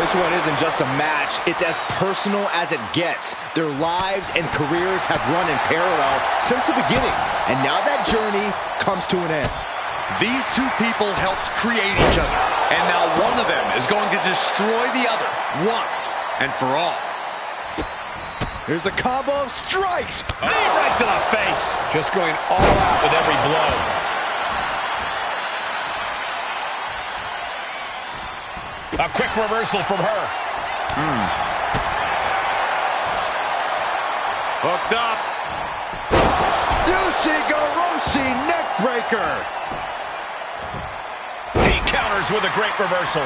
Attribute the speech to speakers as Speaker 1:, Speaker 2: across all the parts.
Speaker 1: This one isn't just a match, it's as personal as it gets. Their lives and careers have run in parallel since the beginning, and now that journey comes to an end.
Speaker 2: These two people helped create each other, and now one of them is going to destroy the other once and for all.
Speaker 1: Here's a combo of strikes.
Speaker 3: Knee right to the face. Just going all out with every blow. A quick reversal from her.
Speaker 2: Hooked up.
Speaker 1: Usigoroshi neckbreaker.
Speaker 3: He counters with a great reversal.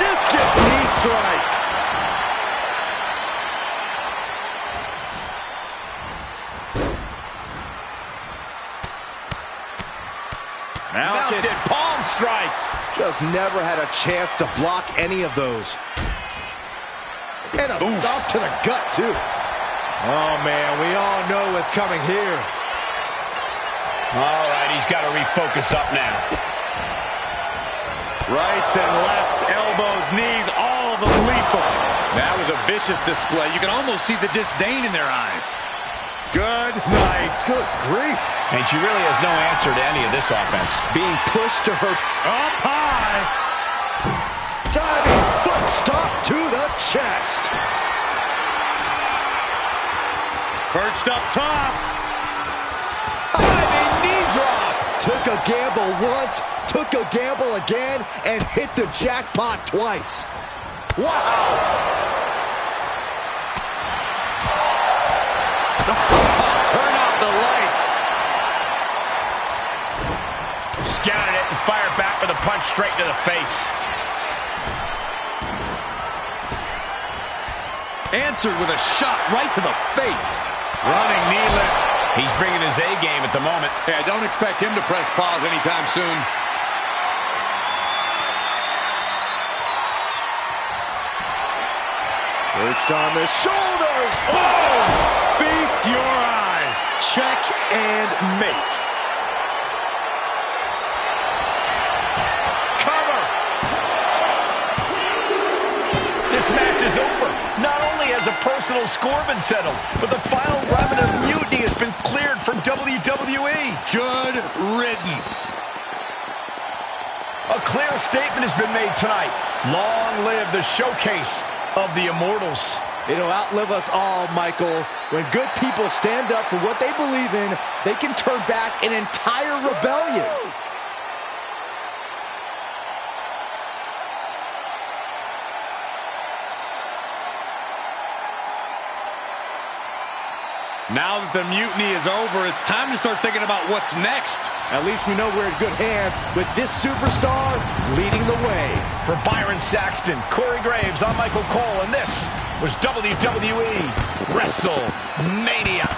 Speaker 1: Discus knee strike.
Speaker 3: Mounted palm strikes.
Speaker 1: Just never had a chance to block any of those. And a stop to the gut, too. Oh, man, we all know what's coming here.
Speaker 3: All right, he's got to refocus up now.
Speaker 2: Rights and lefts, elbows, knees, all of them lethal. That was a vicious display. You can almost see the disdain in their eyes. Good night.
Speaker 1: Good grief.
Speaker 3: And she really has no answer to any of this offense.
Speaker 1: Being pushed to her
Speaker 2: Up high.
Speaker 1: diving foot stomp to the chest.
Speaker 2: Perched up top.
Speaker 1: Diving knee drop. Took a gamble once, took a gamble again, and hit the jackpot twice. Wow.
Speaker 2: Turn off the lights.
Speaker 3: Scouted it and fired back with a punch straight to the face.
Speaker 2: Answered with a shot right to the face.
Speaker 3: Running knee lift. He's bringing his A game at the moment.
Speaker 2: Yeah, don't expect him to press pause anytime soon.
Speaker 1: Perched on the shoulders.
Speaker 2: Oh! Feast your eyes. Check and mate.
Speaker 3: Cover. This match is over. Not only has a personal score been settled, but the final remnant of mutiny has been cleared from WWE.
Speaker 2: Good riddance.
Speaker 3: A clear statement has been made tonight. Long live the showcase of the Immortals.
Speaker 1: It'll outlive us all, Michael. When good people stand up for what they believe in, they can turn back an entire rebellion.
Speaker 2: Now that the mutiny is over, it's time to start thinking about what's next.
Speaker 1: At least we know we're in good hands with this superstar leading the way.
Speaker 3: For Byron Saxton, Corey Graves, I'm Michael Cole, and this was WWE WrestleMania.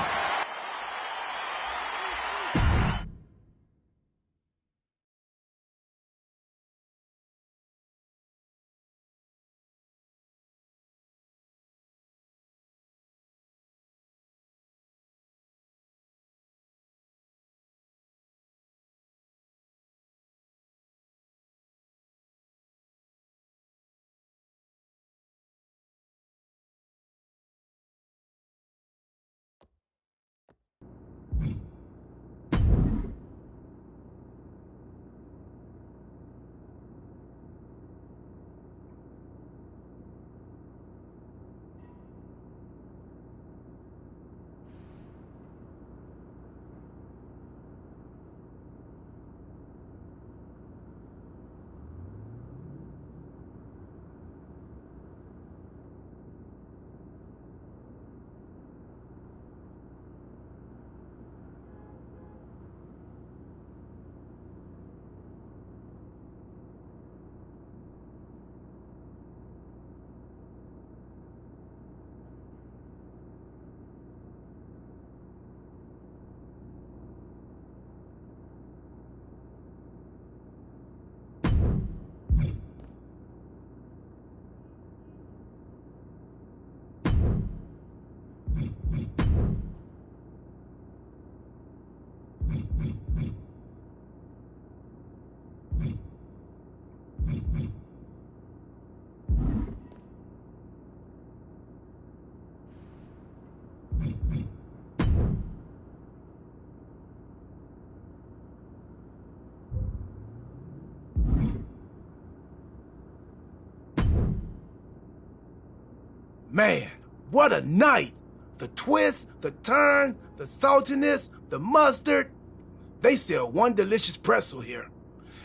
Speaker 4: Man, what a night! The twist, the turn, the saltiness, the mustard. They sell one delicious pretzel here.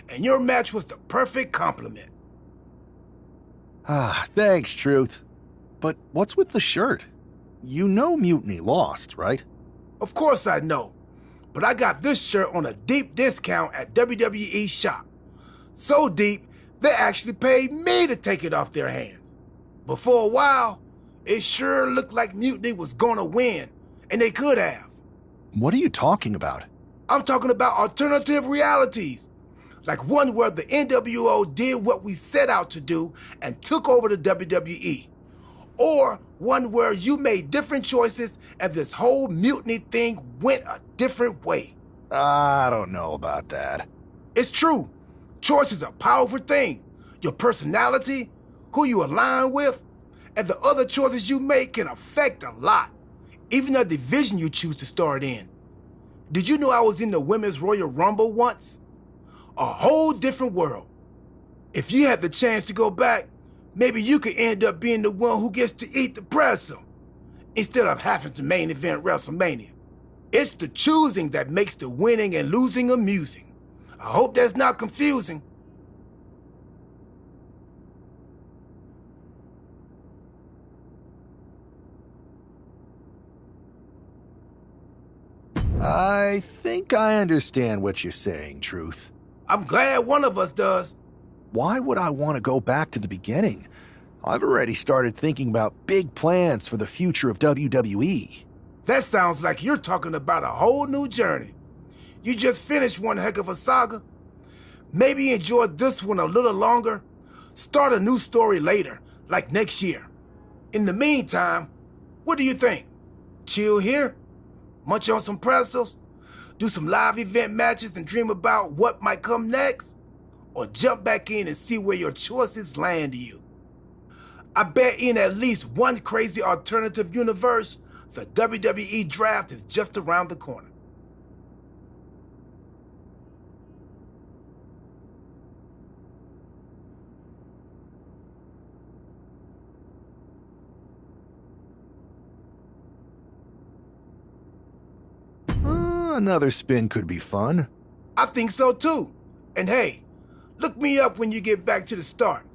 Speaker 4: And your match was the perfect compliment.
Speaker 5: Ah, thanks, Truth. But what's with the shirt? You know Mutiny lost, right?
Speaker 4: Of course I know. But I got this shirt on a deep discount at WWE Shop. So deep, they actually paid me to take it off their hands. But for a while, it sure looked like Mutiny was gonna win, and they could have.
Speaker 5: What are you talking about?
Speaker 4: I'm talking about alternative realities. Like one where the NWO did what we set out to do and took over the WWE. Or one where you made different choices and this whole mutiny thing went a different way.
Speaker 5: I don't know about that.
Speaker 4: It's true. Choice is a powerful thing. Your personality, who you align with, and the other choices you make can affect a lot. Even the division you choose to start in. Did you know I was in the Women's Royal Rumble once? A whole different world. If you had the chance to go back, maybe you could end up being the one who gets to eat the pretzel instead of having to main event WrestleMania. It's the choosing that makes the winning and losing amusing. I hope that's not confusing.
Speaker 5: I think I understand what you're saying, Truth.
Speaker 4: I'm glad one of us does.
Speaker 5: Why would I want to go back to the beginning? I've already started thinking about big plans for the future of WWE.
Speaker 4: That sounds like you're talking about a whole new journey. You just finished one heck of a saga. Maybe enjoy this one a little longer. Start a new story later, like next year. In the meantime, what do you think? Chill here? Munch on some pretzels? Do some live event matches and dream about what might come next? Or jump back in and see where your choices land you? I bet in at least one crazy alternative universe, the WWE draft is just around the corner.
Speaker 5: Another spin could be fun.
Speaker 4: I think so too. And hey, look me up when you get back to the start.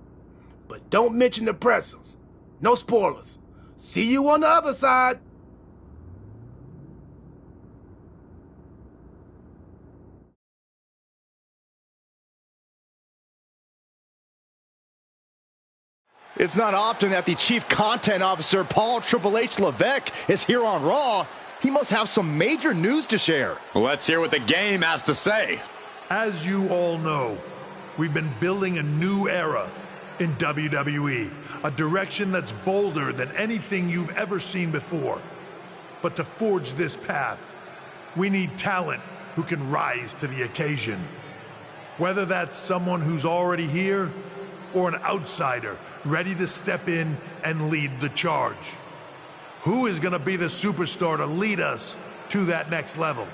Speaker 4: But don't mention the pretzels. No spoilers. See you on the other side.
Speaker 1: It's not often that the Chief Content Officer, Paul Triple H Levesque, is here on Raw. He must have some major news to share.
Speaker 2: Let's hear what the game has to say.
Speaker 6: As you all know, we've been building a new era in WWE, a direction that's bolder than anything you've ever seen before. But to forge this path, we need talent who can rise to the occasion. Whether that's someone who's already here or an outsider ready to step in and lead the charge. Who is going to be the superstar to lead us to that next level?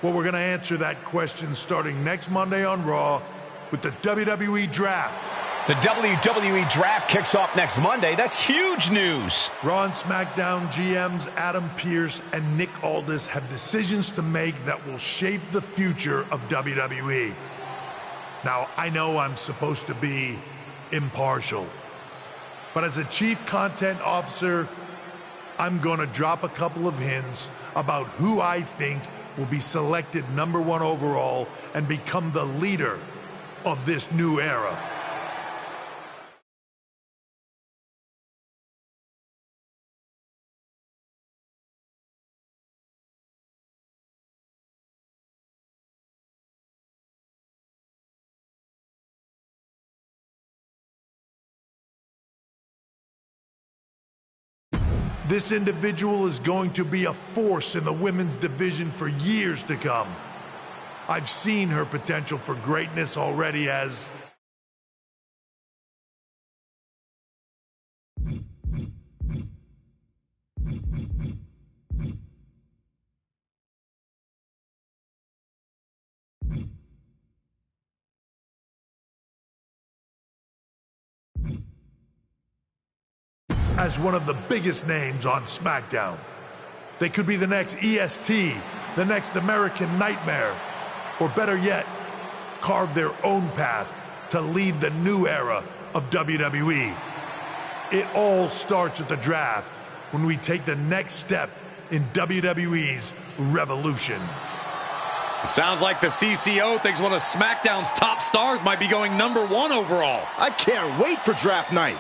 Speaker 6: Well, we're going to answer that question starting next Monday on Raw with the WWE Draft.
Speaker 3: The WWE Draft kicks off next Monday. That's huge news.
Speaker 6: Raw and SmackDown GMs Adam Pearce and Nick Aldis have decisions to make that will shape the future of WWE. Now, I know I'm supposed to be impartial, but as a Chief Content Officer, I'm going to drop a couple of hints about who I think will be selected #1 overall and become the leader of this new era. This individual is going to be a force in the women's division for years to come. I've seen her potential for greatness already as... as one of the biggest names on SmackDown. They could be the next EST, the next American Nightmare, or better yet, carve their own path to lead the new era of WWE. It all starts at the draft when we take the next step in WWE's revolution.
Speaker 2: It sounds like the CCO thinks one of SmackDown's top stars might be going #1 overall.
Speaker 1: I can't wait for draft night.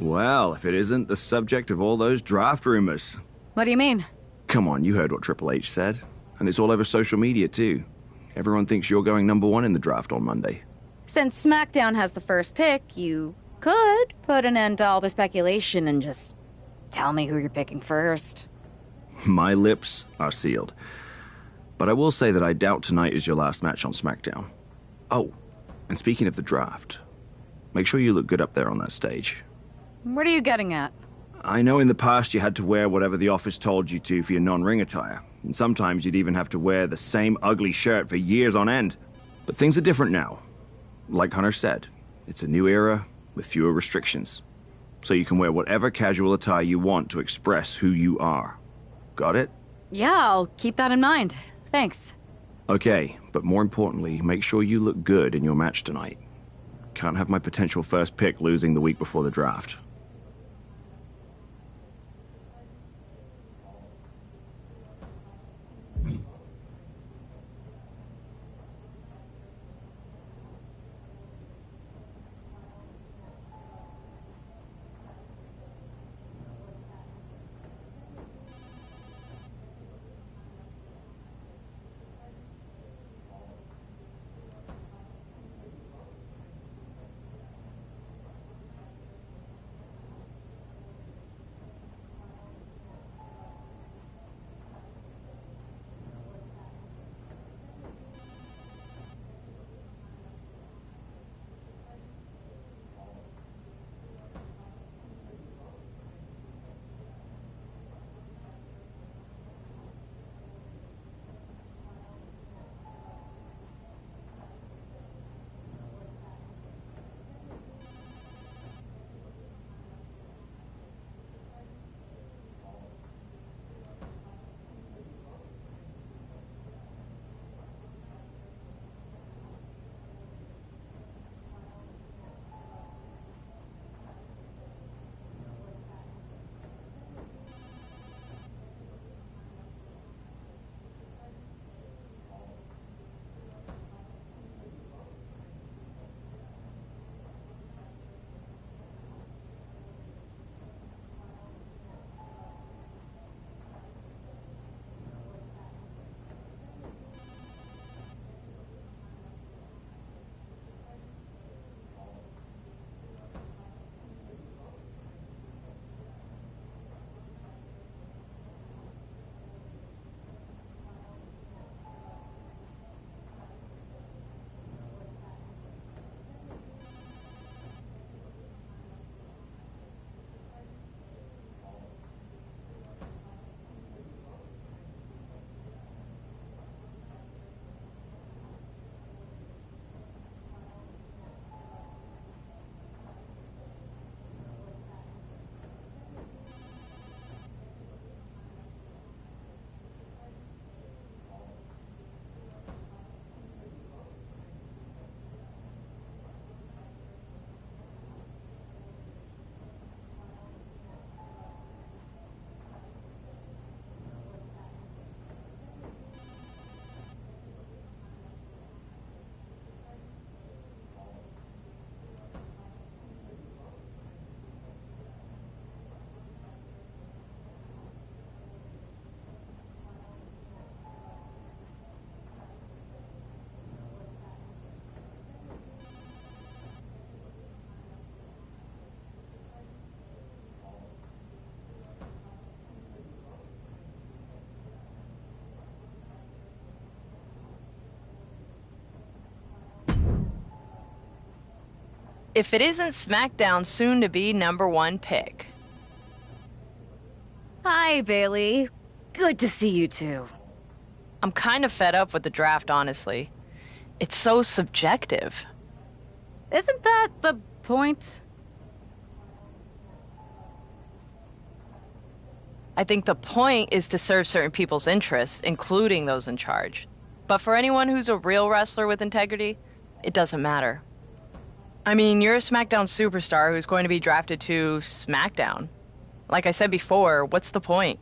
Speaker 7: Well, if it isn't the subject of all those draft rumors.
Speaker 8: What do you mean?
Speaker 7: Come on, you heard what Triple H said. And it's all over social media, too. Everyone thinks you're going #1 in the draft on Monday.
Speaker 8: Since SmackDown has the first pick, you could put an end to all the speculation and just tell me who you're picking first.
Speaker 7: My lips are sealed. But I will say that I doubt tonight is your last match on SmackDown. Oh, and speaking of the draft, make sure you look good up there on that stage.
Speaker 8: What are you getting at?
Speaker 7: I know in the past you had to wear whatever the office told you to for your non-ring attire, and sometimes you'd even have to wear the same ugly shirt for years on end. But things are different now. Like Hunter said, it's a new era with fewer restrictions. So you can wear whatever casual attire you want to express who you are. Got it?
Speaker 8: Yeah, I'll keep that in mind. Thanks.
Speaker 7: Okay, but more importantly, make sure you look good in your match tonight. Can't have my potential first pick losing the week before the draft.
Speaker 9: if it isn't SmackDown's soon-to-be #1 pick.
Speaker 8: Hi, Bailey. Good to see you too.
Speaker 9: I'm kind of fed up with the draft, honestly. It's so subjective.
Speaker 8: Isn't that the point?
Speaker 9: I think the point is to serve certain people's interests, including those in charge. But for anyone who's a real wrestler with integrity, it doesn't matter. I mean, you're a SmackDown superstar who's going to be drafted to SmackDown. Like I said before, what's the point?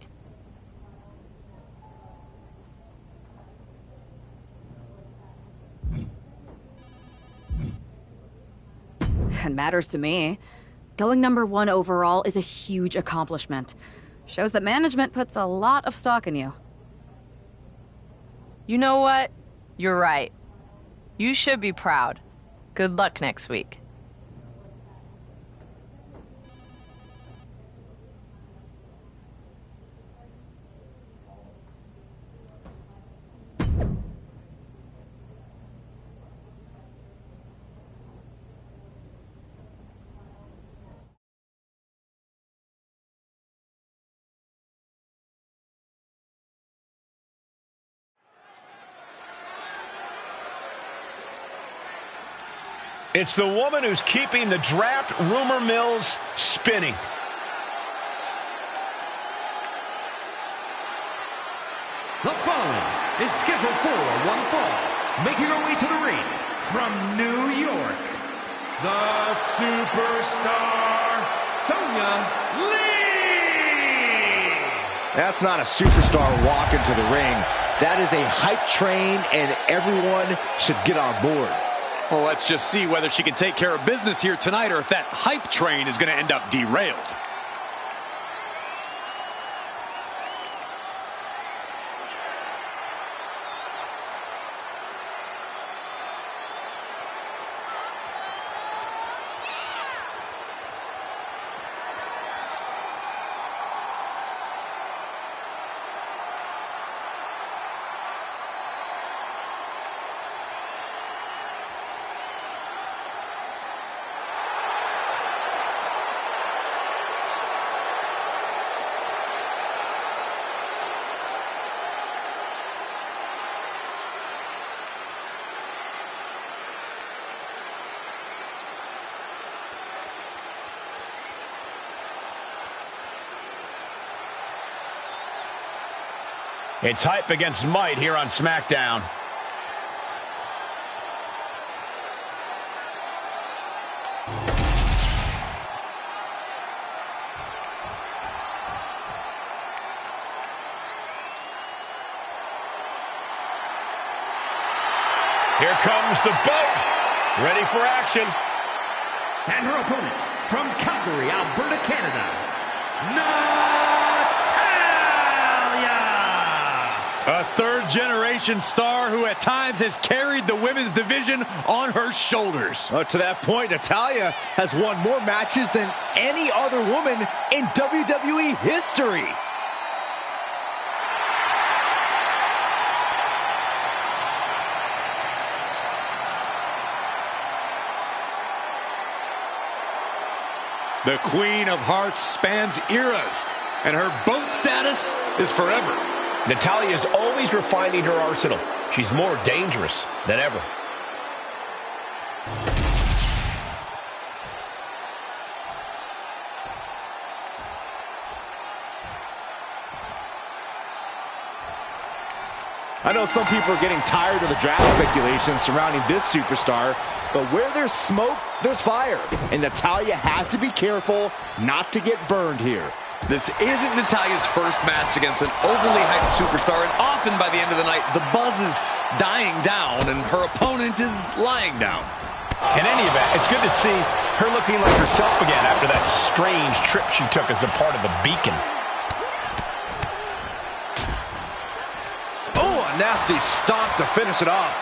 Speaker 8: It matters to me. Going #1 overall is a huge accomplishment. Shows that management puts a lot of stock in you.
Speaker 9: You know what? You're right. You should be proud. Good luck next week.
Speaker 3: It's the woman who's keeping the draft rumor mills spinning.
Speaker 10: The following is scheduled for one fall, making her way to the ring from New York, the superstar, Sonya Lee!
Speaker 1: That's not a superstar walking to the ring. That is a hype train, and everyone should get on board.
Speaker 2: Well, let's just see whether she can take care of business here tonight or if that hype train is going to end up derailed.
Speaker 3: It's hype against might here on SmackDown. Here comes the boat. Ready for action.
Speaker 10: And her opponent from Calgary, Alberta, Canada,
Speaker 2: A third-generation star who at times has carried the women's division on her shoulders.
Speaker 1: To that point, Natalya has won more matches than any other woman in WWE history.
Speaker 2: The Queen of Hearts spans eras, and her boat status is forever.
Speaker 3: Natalya is always refining her arsenal. She's more dangerous than ever.
Speaker 1: I know some people are getting tired of the draft speculation surrounding this superstar, but where there's smoke, there's fire. And Natalya has to be careful not to get burned here.
Speaker 2: This isn't Natalya's first match against an overly hyped superstar, and often by the end of the night, the buzz is dying down and her opponent is lying down.
Speaker 3: In any event, it's good to see her looking like herself again after that strange trip she took as a part of the Beacon.
Speaker 1: Oh, a nasty stomp to finish it off.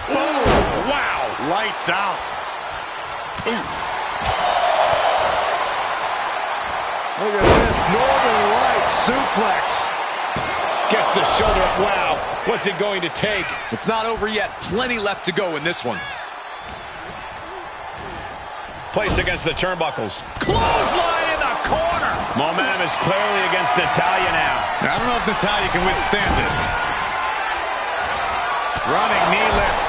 Speaker 2: Oh, wow, lights out. Ooh.
Speaker 1: Look at this Northern Lights suplex.
Speaker 3: Gets the shoulder up. Wow, what's it going to take?
Speaker 2: It's not over yet. Plenty left to go in this one.
Speaker 3: placed against the turnbuckles.
Speaker 2: Clothesline in the corner.
Speaker 3: Momentum is clearly against Natalya now.
Speaker 2: I don't know if Natalya can withstand this. Running knee lift.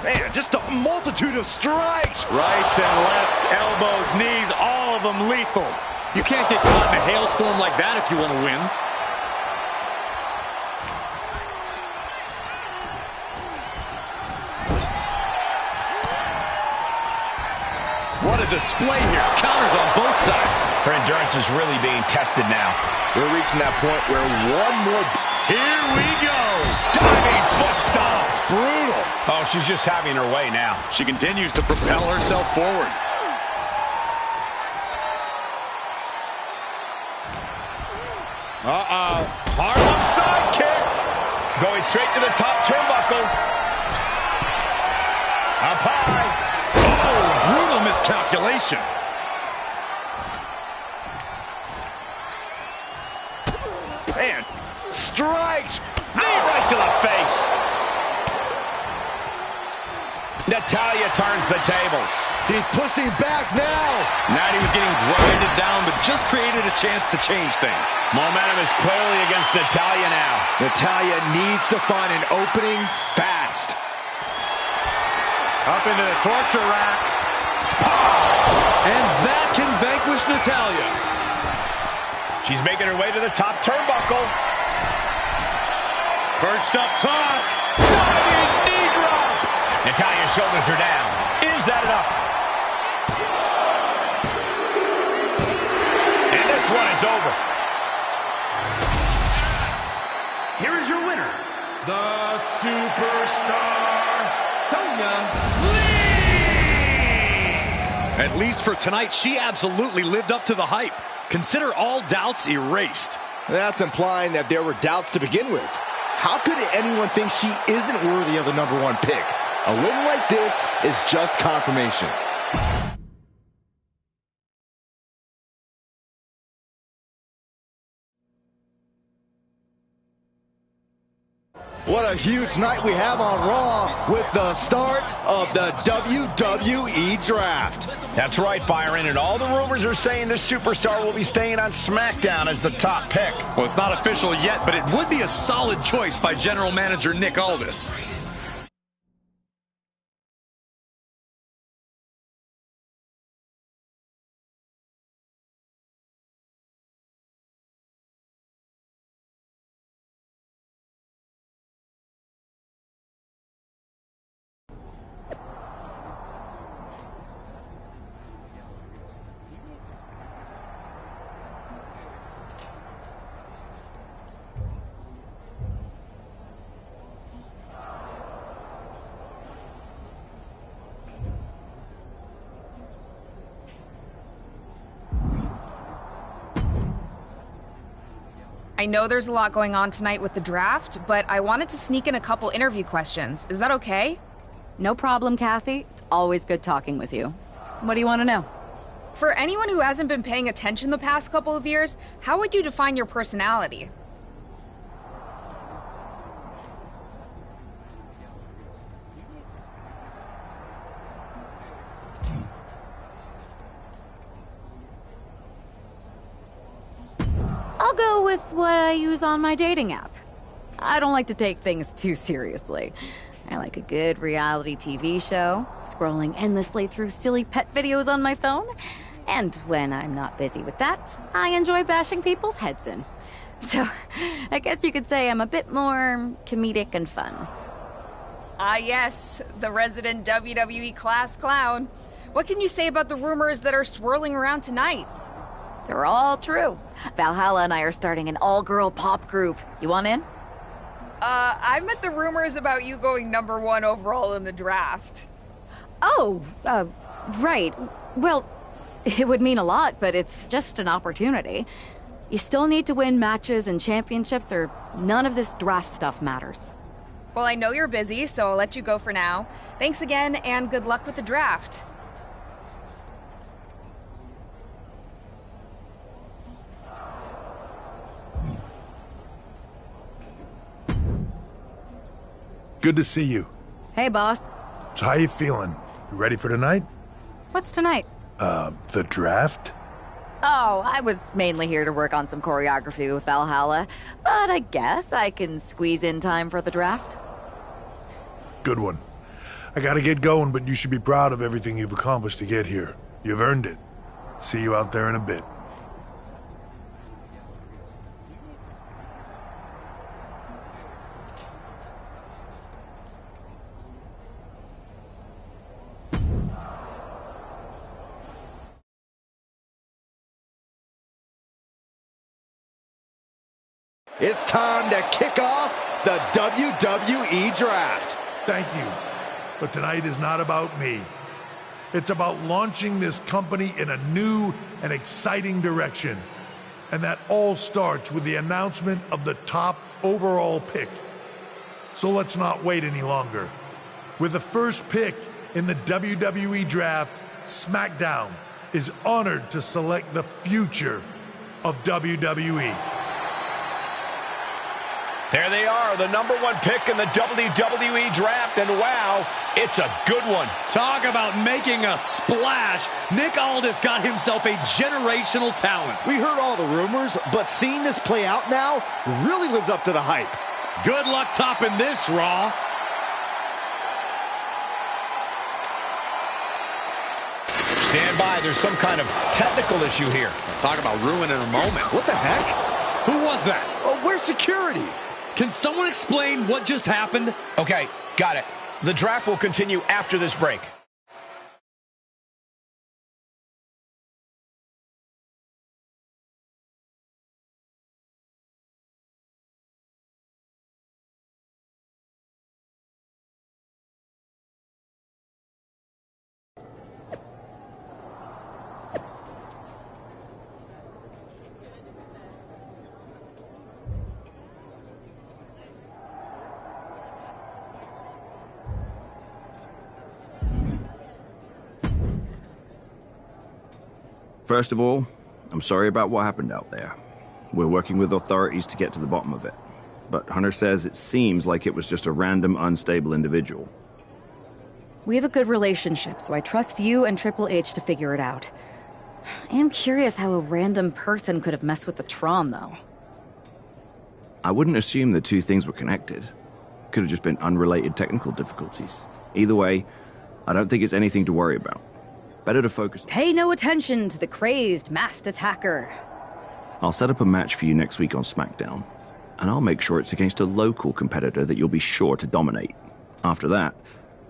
Speaker 1: Man, just a multitude of strikes.
Speaker 2: Rights and lefts, elbows, knees, all of them lethal. You can't get caught in a hailstorm like that if you want to win. What a display here. Counters on both sides.
Speaker 3: Her endurance is really being tested now.
Speaker 1: We're reaching that point where one more...
Speaker 2: Here we go. Diving foot stomp.
Speaker 1: Brutal.
Speaker 3: Oh, she's just having her way now.
Speaker 2: She continues to propel herself forward. Uh-oh. Harlem sidekick.
Speaker 3: Going straight to the top turnbuckle. Up high.
Speaker 2: Oh, brutal miscalculation.
Speaker 1: Man, strikes.
Speaker 3: Knee right to the face. Natalya turns the tables.
Speaker 1: She's pushing back now.
Speaker 2: Natty was getting grinded down, but just created a chance to change things.
Speaker 3: Momentum is clearly against Natalya now.
Speaker 1: Natalya needs to find an opening fast.
Speaker 2: Up into the torture rack. And that can vanquish Natalya.
Speaker 3: She's making her way to the top turnbuckle.
Speaker 2: Perched up top. Diving knee drop.
Speaker 3: Natalya's shoulders are down. Is that enough? And this one is over.
Speaker 10: Here is your winner, the Superstar, Sonya Lee!
Speaker 2: At least for tonight, she absolutely lived up to the hype. Consider all doubts erased.
Speaker 1: That's implying that there were doubts to begin with. How could anyone think she isn't worthy of the #1 pick? A win like this is just confirmation. What a huge night we have on Raw with the start of the WWE Draft.
Speaker 3: That's right, Byron, and all the rumors are saying this superstar will be staying on SmackDown as the top pick.
Speaker 2: Well, it's not official yet, but it would be a solid choice by General Manager Nick Aldis.
Speaker 11: I know there's a lot going on tonight with the draft, but I wanted to sneak in a couple interview questions. Is that okay?
Speaker 8: No problem, Kathy. It's always good talking with you. What do you want to know?
Speaker 11: For anyone who hasn't been paying attention the past couple of years, how would you define your personality?
Speaker 8: I'll go with what I use on my dating app. I don't like to take things too seriously. I like a good reality TV show, scrolling endlessly through silly pet videos on my phone, and when I'm not busy with that, I enjoy bashing people's heads in. So, I guess you could say I'm a bit more comedic and fun.
Speaker 11: Ah yes, the resident WWE class clown. What can you say about the rumors that are swirling around tonight?
Speaker 8: They're all true. Valhalla and I are starting an all-girl pop group. You want in?
Speaker 11: I meant the rumors about you going #1 overall in the draft.
Speaker 8: Oh, right. Well, it would mean a lot, but it's just an opportunity. You still need to win matches and championships, or none of this draft stuff matters.
Speaker 11: Well, I know you're busy, so I'll let you go for now. Thanks again, and good luck with the draft.
Speaker 6: Good to see you.
Speaker 8: Hey, boss.
Speaker 6: So how you feeling? You ready for tonight?
Speaker 8: What's tonight?
Speaker 6: The draft?
Speaker 8: Oh, I was mainly here to work on some choreography with Valhalla, but I guess I can squeeze in time for the draft.
Speaker 6: Good one. I gotta get going, but you should be proud of everything you've accomplished to get here. You've earned it. See you out there in a bit.
Speaker 1: It's time to kick off the WWE Draft.
Speaker 6: Thank you. But tonight is not about me. It's about launching this company in a new and exciting direction. And that all starts with the announcement of the top overall pick. So let's not wait any longer. With the first pick in the WWE Draft, SmackDown is honored to select the future of WWE.
Speaker 3: There they are, the #1 pick in the WWE Draft, and wow, it's a good one.
Speaker 2: Talk about making a splash. Nick Aldis got himself a generational talent.
Speaker 1: We heard all the rumors, but seeing this play out now really lives up to the hype.
Speaker 2: Good luck topping this, Raw.
Speaker 3: Stand by, there's some kind of technical issue here.
Speaker 2: Talk about ruining a moment.
Speaker 1: What the heck?
Speaker 2: Who was that?
Speaker 1: Oh, where's security?
Speaker 2: Can someone explain what just happened?
Speaker 3: Okay, got it. The draft will continue after this break.
Speaker 7: First of all, I'm sorry about what happened out there. We're working with authorities to get to the bottom of it. But Hunter says it seems like it was just a random, unstable individual.
Speaker 8: We have a good relationship, so I trust you and Triple H to figure it out. I am curious how a random person could have messed with the Tron, though.
Speaker 7: I wouldn't assume the two things were connected. Could have just been unrelated technical difficulties. Either way, I don't think it's anything to worry about. Better to focus.
Speaker 8: Pay no attention to the crazed, masked attacker.
Speaker 7: I'll set up a match for you next week on SmackDown, and I'll make sure it's against a local competitor that you'll be sure to dominate. After that,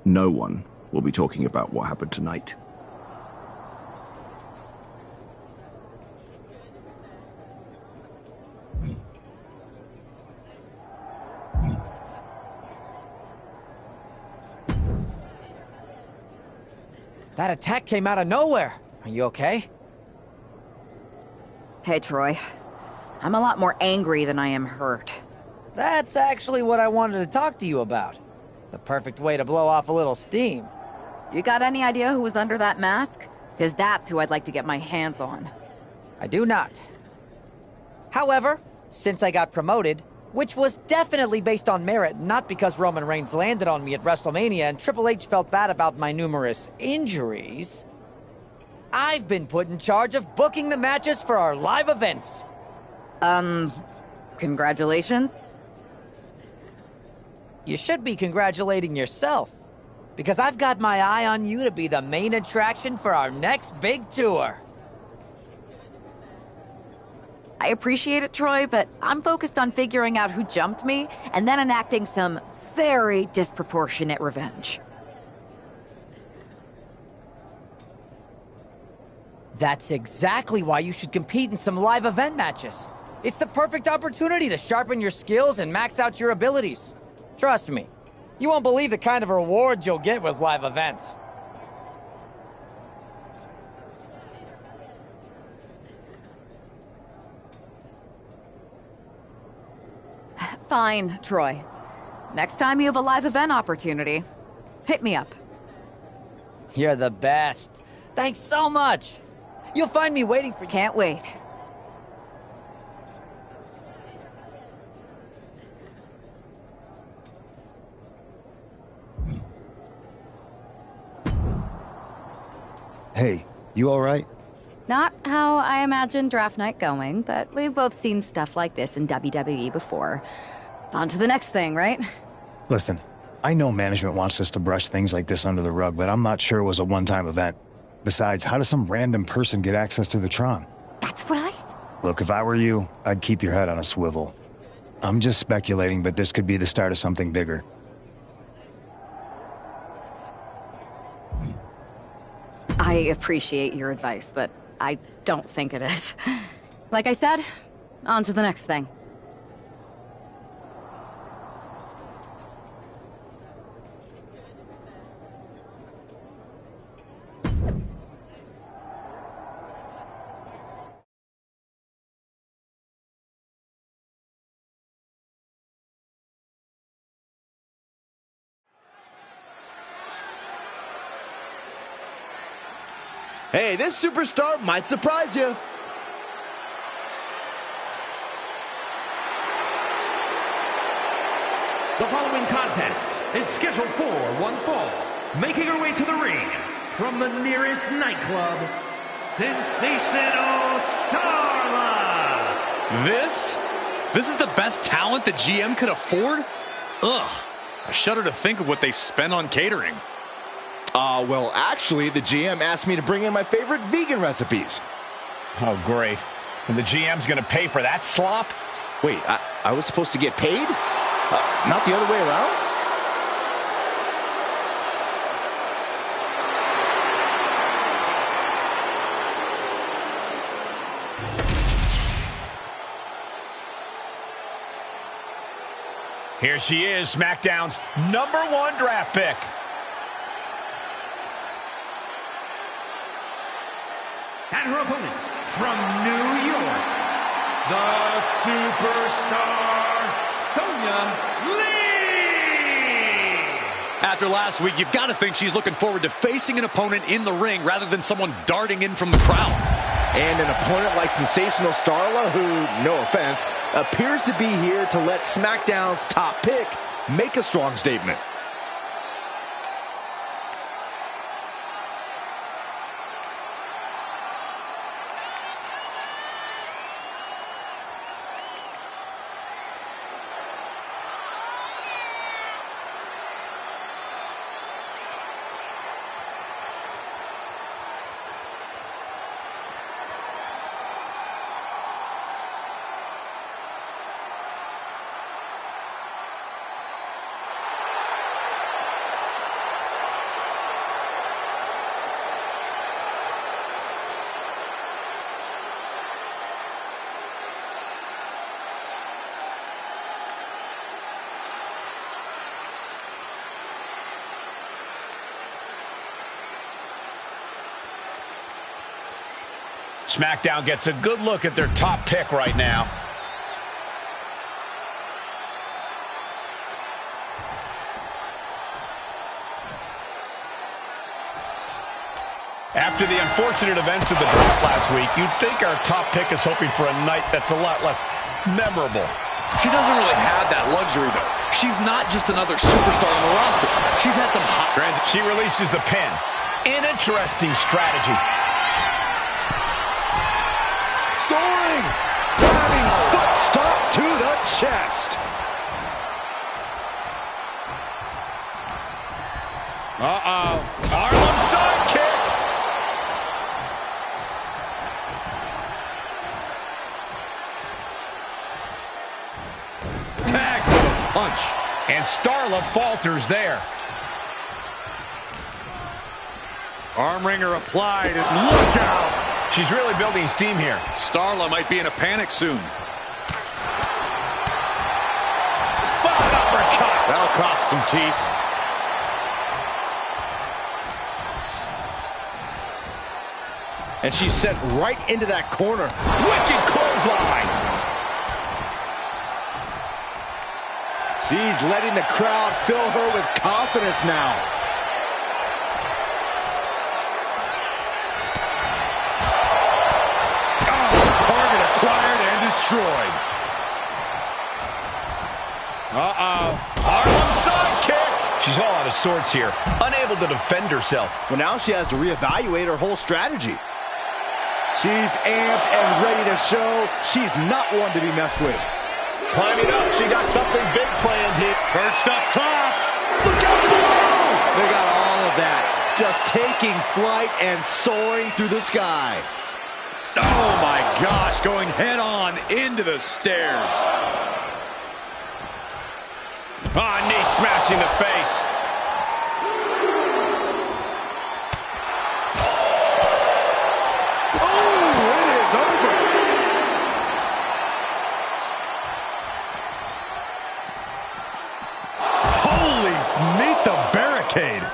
Speaker 7: no one will be talking about what happened tonight.
Speaker 12: That attack came out of nowhere. Are you okay?
Speaker 8: Hey, Troy. I'm a lot more angry than I am hurt.
Speaker 12: That's actually what I wanted to talk to you about. The perfect way to blow off a little steam.
Speaker 8: You got any idea who was under that mask? Because that's who I'd like to get my hands on.
Speaker 12: I do not. However, since I got promoted, which was definitely based on merit, not because Roman Reigns landed on me at WrestleMania and Triple H felt bad about my numerous injuries, I've been put in charge of booking the matches for our live events.
Speaker 8: Congratulations?
Speaker 12: You should be congratulating yourself, because I've got my eye on you to be the main attraction for our next big tour.
Speaker 8: I appreciate it, Troy, but I'm focused on figuring out who jumped me and then enacting some very disproportionate revenge.
Speaker 12: That's exactly why you should compete in some live event matches. It's the perfect opportunity to sharpen your skills and max out your abilities. Trust me, you won't believe the kind of rewards you'll get with live events.
Speaker 8: Fine, Troy. Next time you have a live event opportunity, hit me up.
Speaker 12: You're the best. Thanks so much. You'll find me waiting for you.
Speaker 8: Can't wait.
Speaker 13: Hey, you alright?
Speaker 8: Not how I imagined draft night going, but we've both seen stuff like this in WWE before. On to the next thing, right?
Speaker 13: Listen, I know management wants us to brush things like this under the rug, but I'm not sure it was a one-time event. Besides, how does some random person get access to the Tron?
Speaker 8: That's what I...
Speaker 13: Look, if I were you, I'd keep your head on a swivel. I'm just speculating, but this could be the start of something bigger.
Speaker 8: I appreciate your advice, but I don't think it is. Like I said, on to the next thing.
Speaker 1: Hey, this superstar might surprise you.
Speaker 10: The following contest is scheduled for one fall. Making her way to the ring from the nearest nightclub, Sensational Starla.
Speaker 2: This is the best talent the GM could afford? Ugh. I shudder to think of what they spent on catering.
Speaker 1: Well, actually, the GM asked me to bring in my favorite vegan recipes.
Speaker 3: Oh, great. And the GM's gonna pay for that slop?
Speaker 1: Wait, I was supposed to get paid? Not the other way around?
Speaker 3: Here she is, SmackDown's #1 draft pick.
Speaker 10: And her opponent from New York, the superstar, Sonya Lee!
Speaker 2: After last week, you've got to think she's looking forward to facing an opponent in the ring rather than someone darting in from the crowd.
Speaker 1: And an opponent like Sensational Starla, who, no offense, appears to be here to let SmackDown's top pick make a strong statement.
Speaker 3: SmackDown gets a good look at their top pick right now. After the unfortunate events of the draft last week, you'd think our top pick is hoping for a night that's a lot less memorable.
Speaker 2: She doesn't really have that luxury, though. She's not just another superstar on the roster. She's had some hot trends.
Speaker 3: She releases the pin. An interesting strategy.
Speaker 1: Soaring! Diving foot stomp to the chest.
Speaker 3: Harlem sidekick.
Speaker 2: Tag with a punch.
Speaker 3: And Starla falters there.
Speaker 2: Arm wringer applied, and look out!
Speaker 3: She's really building steam here.
Speaker 2: Starla might be in a panic soon.
Speaker 3: Uppercut.
Speaker 2: That'll cost some teeth.
Speaker 1: And she's sent right into that corner.
Speaker 3: Wicked clothesline.
Speaker 1: She's letting the crowd fill her with confidence now.
Speaker 2: Target acquired and destroyed.
Speaker 3: Harlem sidekick. She's all out of sorts here, unable to defend herself.
Speaker 1: Well, now she has to reevaluate her whole strategy. She's amped and ready to show she's not one to be messed with.
Speaker 3: Climbing up, she got something big planned here.
Speaker 2: First up top.
Speaker 1: Look out below! They got all of that. Just taking flight and soaring through the sky.
Speaker 2: Oh my gosh, going head on into the stairs.
Speaker 3: Knee smashing the face.
Speaker 1: Oh, it is over.
Speaker 2: Holy, meet the barricade.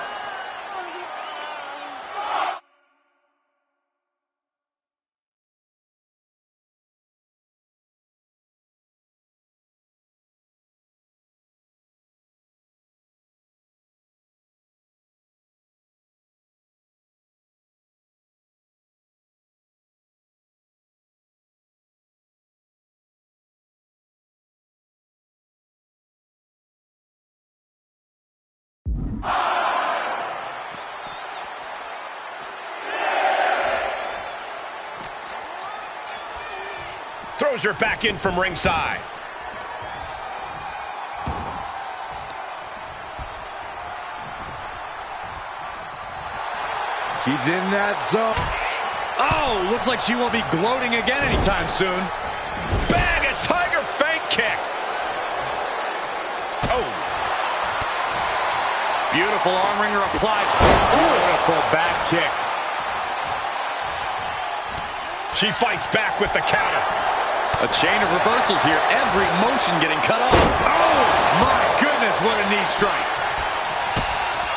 Speaker 3: Throws her back in from ringside.
Speaker 1: She's in that zone.
Speaker 2: Oh, looks like she won't be gloating again anytime soon.
Speaker 3: Bang, a tiger fake kick. Oh.
Speaker 2: Beautiful arm wringer applied. Beautiful back kick.
Speaker 3: She fights back with the counter.
Speaker 2: A chain of reversals here. Every motion getting cut off. Oh, my goodness, what a knee strike.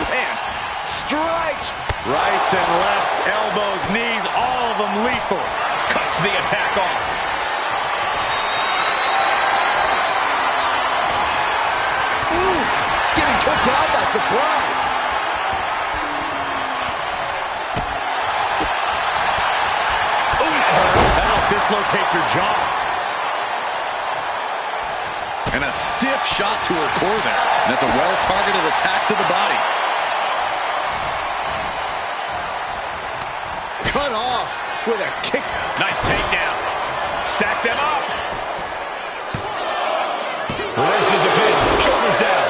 Speaker 1: Man, strikes.
Speaker 2: Rights and lefts, elbows, knees, all of them lethal.
Speaker 3: Cuts the attack off.
Speaker 1: Oof, getting kicked out by surprise.
Speaker 2: That'll dislocate your jaw. And a stiff shot to her core there. And that's a well-targeted attack to the body.
Speaker 1: Cut off with a kick.
Speaker 3: Nice takedown. Stack them up. Reverses the pin. Shoulders down.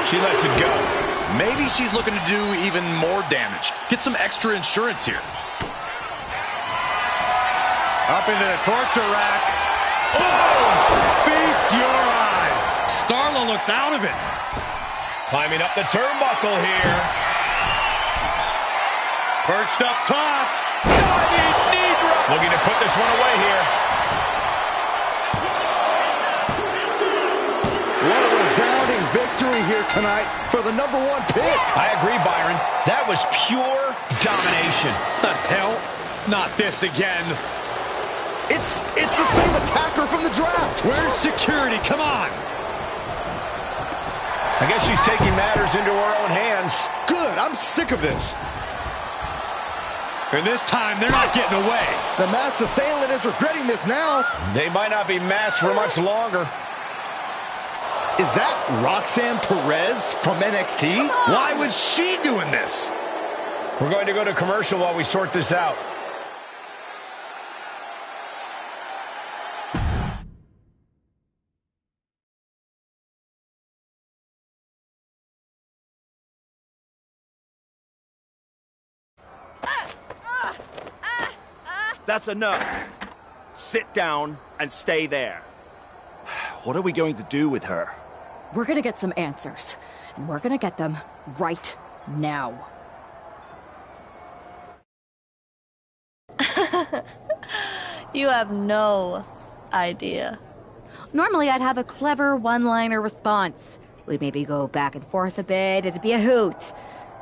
Speaker 3: She lets it go.
Speaker 2: Maybe she's looking to do even more damage. Get some extra insurance here. Up into the torture rack. Oh! Feast your eyes. Starla looks out of it.
Speaker 3: Climbing up the turnbuckle here.
Speaker 2: Perched up top.
Speaker 3: Diving knee drop. Looking to put this one away here.
Speaker 1: What a resounding victory here tonight for the #1 pick.
Speaker 3: I agree, Byron. That was pure domination.
Speaker 2: The hell? Not this again.
Speaker 1: It's the same attacker from the draft.
Speaker 2: Where's security? Come on.
Speaker 3: I guess she's taking matters into her own hands.
Speaker 1: Good. I'm sick of this.
Speaker 2: And this time, they're not getting away.
Speaker 1: The masked assailant is regretting this now.
Speaker 3: They might not be masked for much longer.
Speaker 1: Is that Roxanne Perez from NXT?
Speaker 2: Why was she doing this?
Speaker 3: We're going to go to commercial while we sort this out.
Speaker 7: That's enough. Sit down and stay there. What are we going to do with her?
Speaker 8: We're gonna get some answers, and we're gonna get them right now.
Speaker 14: You have no idea.
Speaker 8: Normally, I'd have a clever one-liner response. We'd maybe go back and forth a bit, it'd be a hoot.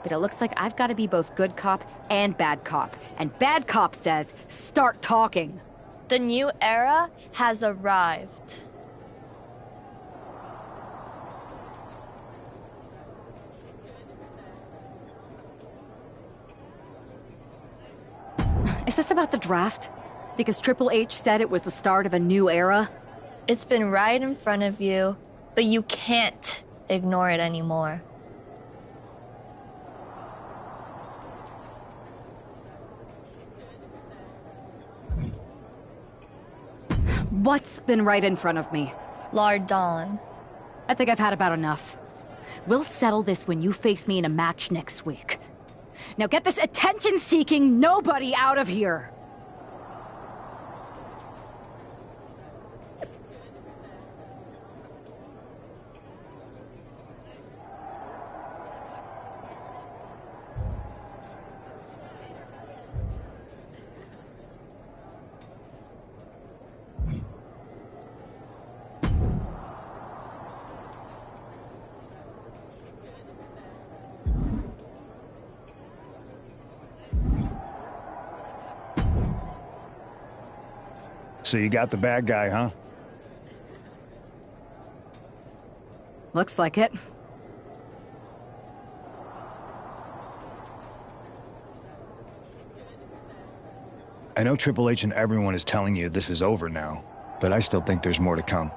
Speaker 8: But it looks like I've got to be both good cop and bad cop. And bad cop says, start talking.
Speaker 14: The new era has arrived.
Speaker 8: Is this about the draft? Because Triple H said it was the start of a new era?
Speaker 14: It's been right in front of you, but you can't ignore it anymore.
Speaker 8: What's been right in front of me?
Speaker 14: Lord Dawn.
Speaker 8: I think I've had about enough. We'll settle this when you face me in a match next week. Now get this attention-seeking nobody out of here!
Speaker 13: So you got the bad guy, huh?
Speaker 8: Looks like it.
Speaker 13: I know Triple H and everyone is telling you this is over now, but I still think there's more to come.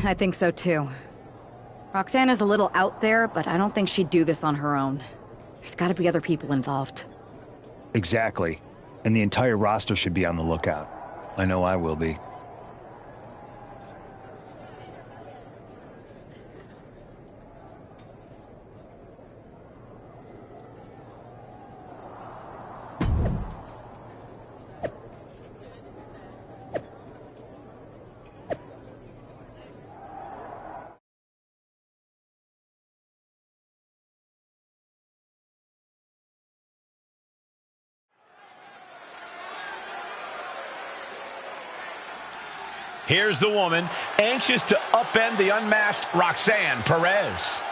Speaker 8: I think so too. Roxanne is a little out there, but I don't think she'd do this on her own. There's gotta be other people involved.
Speaker 13: Exactly. And the entire roster should be on the lookout. I know I will be.
Speaker 3: Here's the woman, anxious to upend the unmasked Roxanne Perez.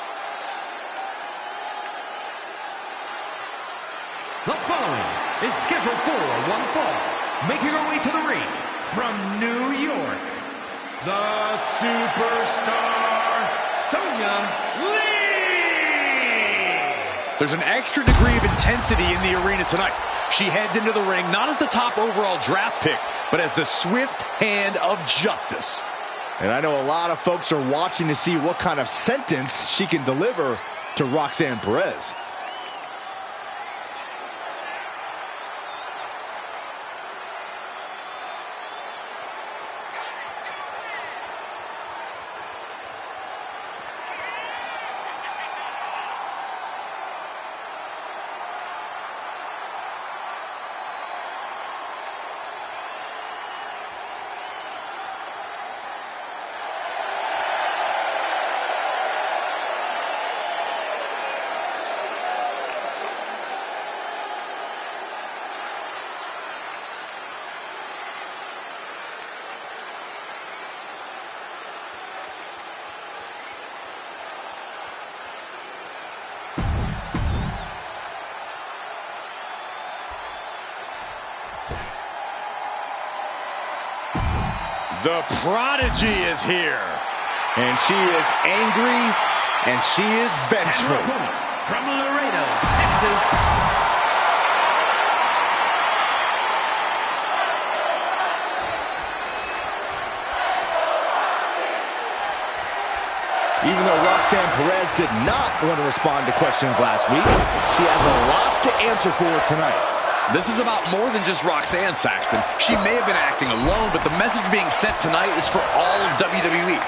Speaker 10: The following is scheduled for one fall. Making her way to the ring from New York, the superstar, Sonya Lee!
Speaker 2: There's an extra degree of intensity in the arena tonight. She heads into the ring not as the top overall draft pick, but as the swift hand of justice.
Speaker 1: And I know a lot of folks are watching to see what kind of sentence she can deliver to Roxanne Perez.
Speaker 2: The prodigy is here.
Speaker 1: And she is angry, and she is vengeful.
Speaker 10: From Laredo, Texas.
Speaker 1: Even though Roxanne Perez did not want to respond to questions last week, she has a lot to answer for tonight.
Speaker 2: This is about more than just Roxanne, Saxton. She may have been acting alone, but the message being sent tonight is for all of WWE.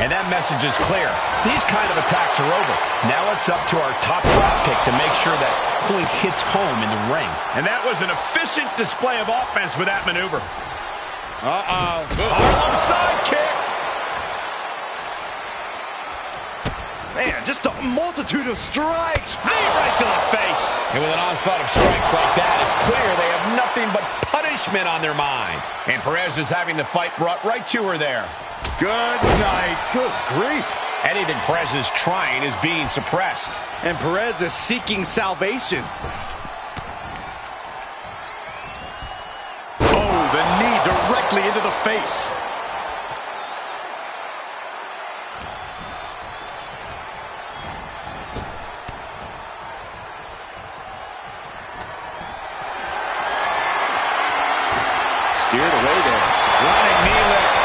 Speaker 3: And that message is clear. These kind of attacks are over. Now it's up to our top draft pick to make sure that point hits home in the ring. And that was an efficient display of offense with that maneuver. Harlem sidekick.
Speaker 1: Man, just a multitude of strikes.
Speaker 3: Knee right to the face. And with an onslaught of strikes like that, it's clear they have nothing but punishment on their mind. And Perez is having the fight brought right to her there.
Speaker 2: Good night.
Speaker 1: Good grief.
Speaker 3: Anything Perez is trying is being suppressed.
Speaker 1: And Perez is seeking salvation.
Speaker 2: Oh, the knee directly into the face.
Speaker 1: Steered away there.
Speaker 2: Running knee lift.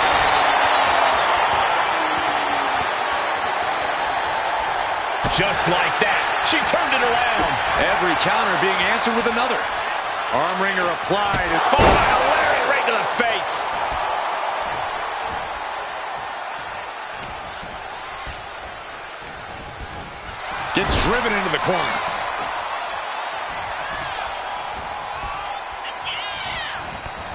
Speaker 3: Just like that, she turned it around.
Speaker 2: Every counter being answered with another. Arm wringer applied. And
Speaker 3: followed by a lariat right to the face.
Speaker 2: Gets driven into the corner.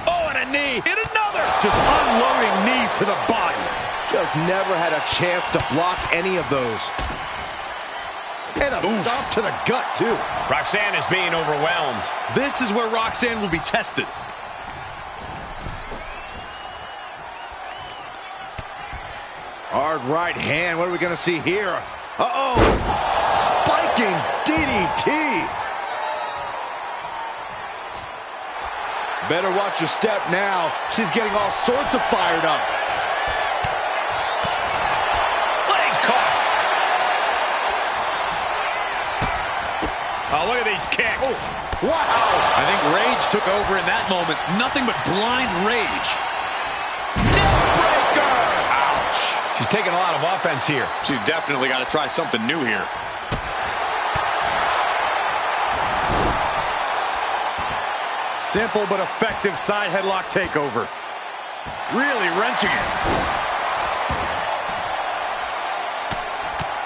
Speaker 2: Oh, and a knee. And another. Just unloading knees to the body.
Speaker 1: Just never had a chance to block any of those. And a stomp to the gut, too.
Speaker 3: Roxanne is being overwhelmed.
Speaker 2: This is where Roxanne will be tested.
Speaker 1: Hard right hand. What are we going to see here? Uh-oh. Spiking DDT. Better watch your step now. She's getting all sorts of fired up.
Speaker 3: Legs caught. Oh, look at these kicks.
Speaker 1: Oh, wow.
Speaker 2: I think rage took over in that moment. Nothing but blind rage.
Speaker 1: Neckbreaker.
Speaker 2: Ouch.
Speaker 3: She's taking a lot of offense here.
Speaker 2: She's definitely got to try something new here. Simple but effective side headlock takeover. Really wrenching it.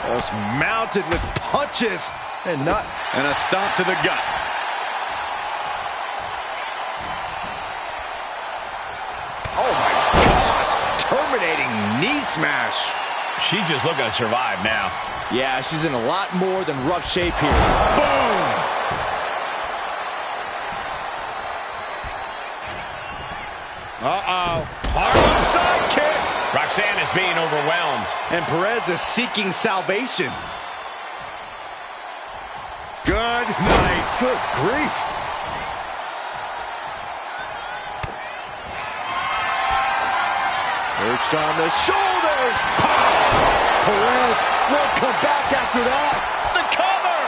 Speaker 1: Just mounted with punches and
Speaker 2: a stomp to the gut.
Speaker 1: Oh my gosh, terminating knee smash.
Speaker 3: She's just looking to survive now.
Speaker 1: Yeah, she's in a lot more than rough shape here. Boom! Uh-oh.
Speaker 2: Harlem sidekick.
Speaker 3: Roxanne is being overwhelmed.
Speaker 1: And Perez is seeking salvation.
Speaker 2: Good night.
Speaker 1: Good grief. Perched on the shoulders. Perez won't come back after that.
Speaker 3: The cover.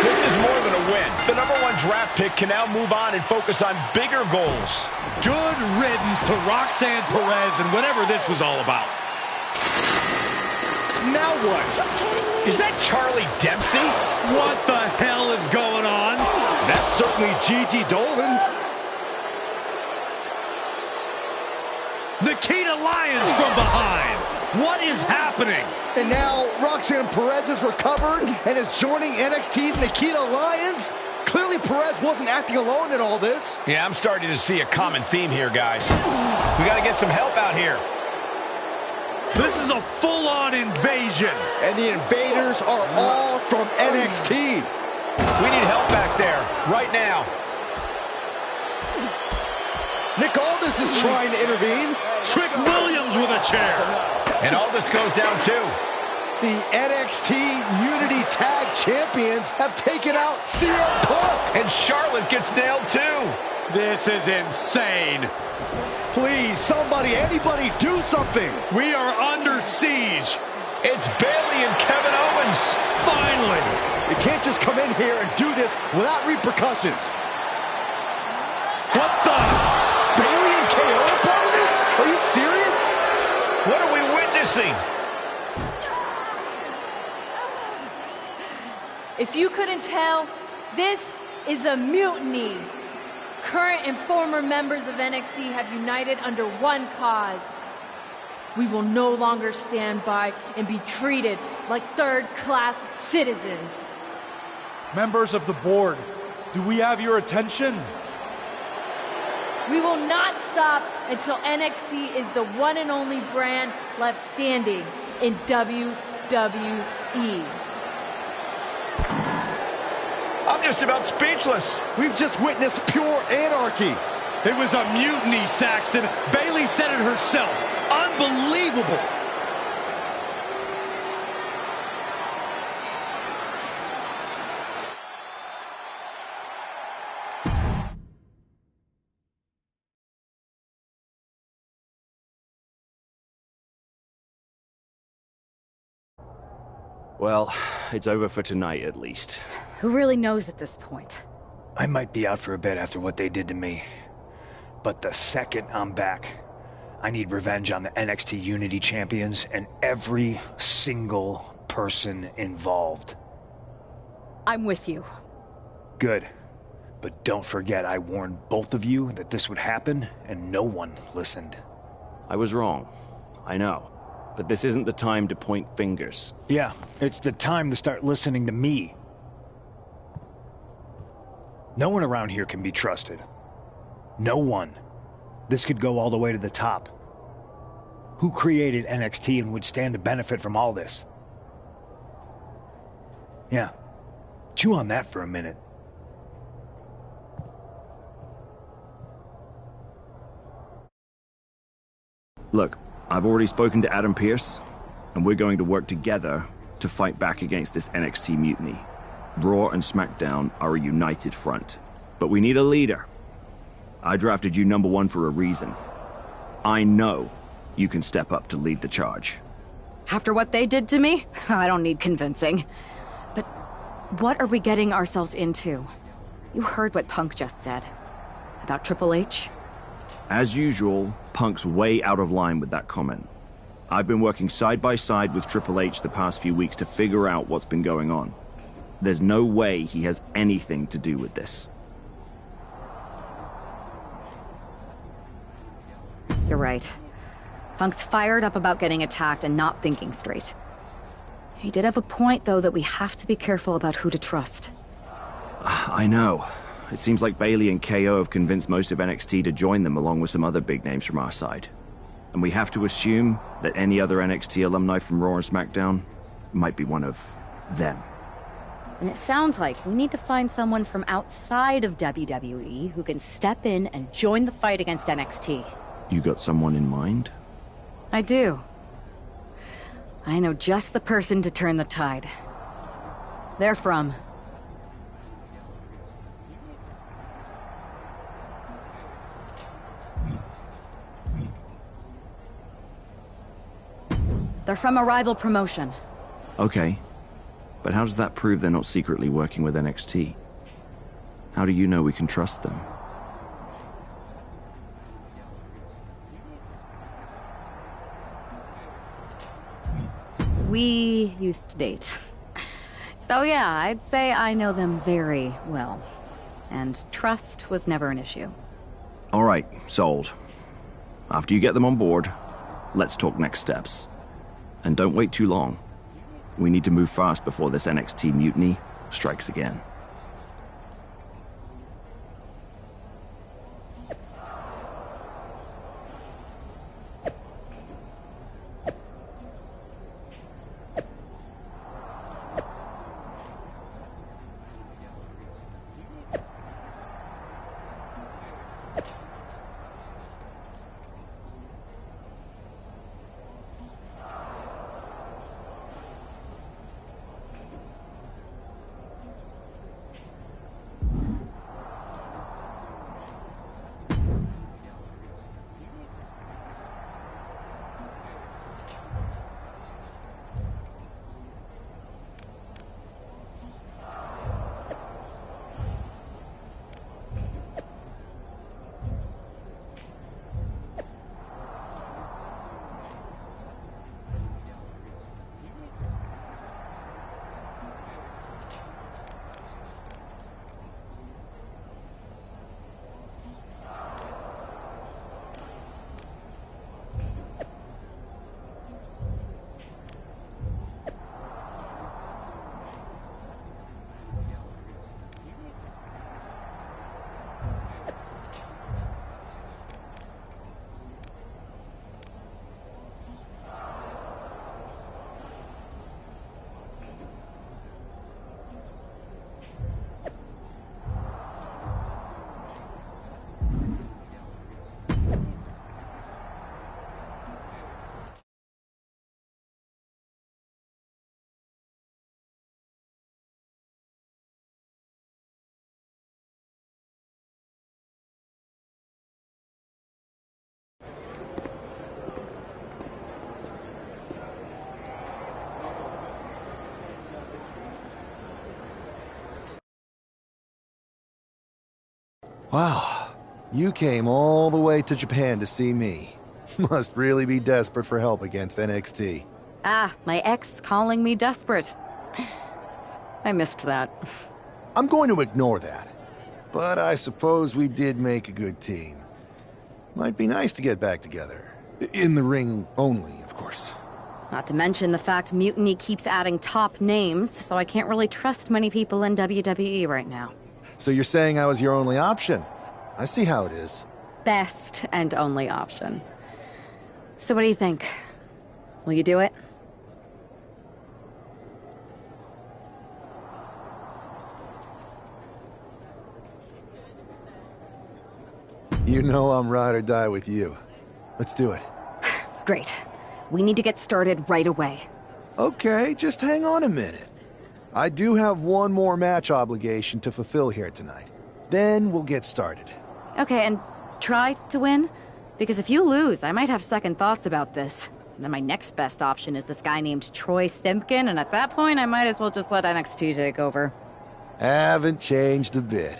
Speaker 3: This is more than a win. The #1 draft pick can now move on and focus on bigger goals.
Speaker 2: Good riddance to Roxanne Perez and whatever this was all about.
Speaker 1: Now what?
Speaker 3: Is that Charlie Dempsey?
Speaker 2: What the hell is going on?
Speaker 1: That's certainly Gigi Dolan.
Speaker 2: Nikita Lyons from behind. What is happening?
Speaker 1: And now Roxanne Perez is recovered and is joining NXT's Nikita Lyons. Clearly Perez wasn't acting alone in all this.
Speaker 3: Yeah, I'm starting to see a common theme here, guys. We got to get some help out here.
Speaker 2: This is a full-on invasion.
Speaker 1: And the invaders are all from NXT.
Speaker 3: We need help back there, right now.
Speaker 1: Nick Aldis is trying to intervene.
Speaker 2: Trick Williams with a chair.
Speaker 3: And Aldis goes down too.
Speaker 1: The NXT Unity Tag Champions have taken out CM Punk.
Speaker 3: And Charlotte gets nailed too.
Speaker 2: This is insane.
Speaker 1: Please, somebody, anybody, do something.
Speaker 2: We are under siege.
Speaker 3: It's Bayley and Kevin Owens.
Speaker 2: Finally.
Speaker 1: You can't just come in here and do this without repercussions.
Speaker 2: What the?
Speaker 1: Bayley and KO are part of this? Are you serious?
Speaker 3: What are we witnessing?
Speaker 15: If you couldn't tell, this is a mutiny. Current and former members of NXT have united under one cause. We will no longer stand by and be treated like third-class citizens.
Speaker 16: Members of the board, do we have your attention?
Speaker 15: We will not stop until NXT is the one and only brand left standing in WWE.
Speaker 3: I'm just about speechless.
Speaker 1: We've just witnessed pure anarchy.
Speaker 2: It was a mutiny, Saxton. Bayley said it herself. Unbelievable.
Speaker 7: Well, it's over for tonight at least.
Speaker 8: Who really knows at this point?
Speaker 13: I might be out for a bit after what they did to me, but the second I'm back, I need revenge on the NXT Unity Champions and every single person involved.
Speaker 8: I'm with you.
Speaker 13: Good. But don't forget, I warned both of you that this would happen, and no one listened.
Speaker 7: I was wrong. I know. But this isn't the time to point fingers.
Speaker 13: Yeah, it's the time to start listening to me. No one around here can be trusted. No one. This could go all the way to the top. Who created NXT and would stand to benefit from all this? Yeah. Chew on that for a minute.
Speaker 7: Look, I've already spoken to Adam Pearce, and we're going to work together to fight back against this NXT mutiny. Raw and SmackDown are a united front. But we need a leader. I drafted you #1 for a reason. I know you can step up to lead the charge.
Speaker 8: After what they did to me, I don't need convincing. But what are we getting ourselves into? You heard what Punk just said. About Triple H?
Speaker 7: As usual, Punk's way out of line with that comment. I've been working side by side with Triple H the past few weeks to figure out what's been going on. There's no way he has anything to do with this.
Speaker 8: You're right. Punk's fired up about getting attacked and not thinking straight. He did have a point, though, that we have to be careful about who to trust.
Speaker 7: I know. It seems like Bailey and KO have convinced most of NXT to join them along with some other big names from our side. And we have to assume that any other NXT alumni from Raw and SmackDown might be one of them.
Speaker 8: And it sounds like we need to find someone from outside of WWE who can step in and join the fight against NXT.
Speaker 7: You got someone in mind?
Speaker 8: I do. I know just the person to turn the tide. They're from... They're from a rival promotion.
Speaker 7: Okay. But how does that prove they're not secretly working with NXT? How do you know we can trust them?
Speaker 8: We used to date. So yeah, I'd say I know them very well. And trust was never an issue.
Speaker 7: All right, sold. After you get them on board, let's talk next steps. And don't wait too long. We need to move fast before this NXT mutiny strikes again.
Speaker 5: Wow, you came all the way to Japan to see me. Must really be desperate for help against NXT.
Speaker 8: Ah, my ex calling me desperate. I missed that.
Speaker 5: I'm going to ignore that. But I suppose we did make a good team. Might be nice to get back together. In the ring only, of course.
Speaker 8: Not to mention the fact Mutiny keeps adding top names, so I can't really trust many people in WWE right now.
Speaker 5: So you're saying I was your only option? I see how it is.
Speaker 8: Best and only option. So what do you think? Will you do it?
Speaker 5: You know I'm ride or die with you. Let's do it.
Speaker 8: Great. We need to get started right away.
Speaker 5: Okay, just hang on a minute. I do have one more match obligation to fulfill here tonight. Then we'll get started.
Speaker 8: Okay, and try to win? Because if you lose, I might have second thoughts about this. And then my next best option is this guy named Troy Simpkin, and at that point, I might as well just let NXT take over.
Speaker 5: Haven't changed a bit.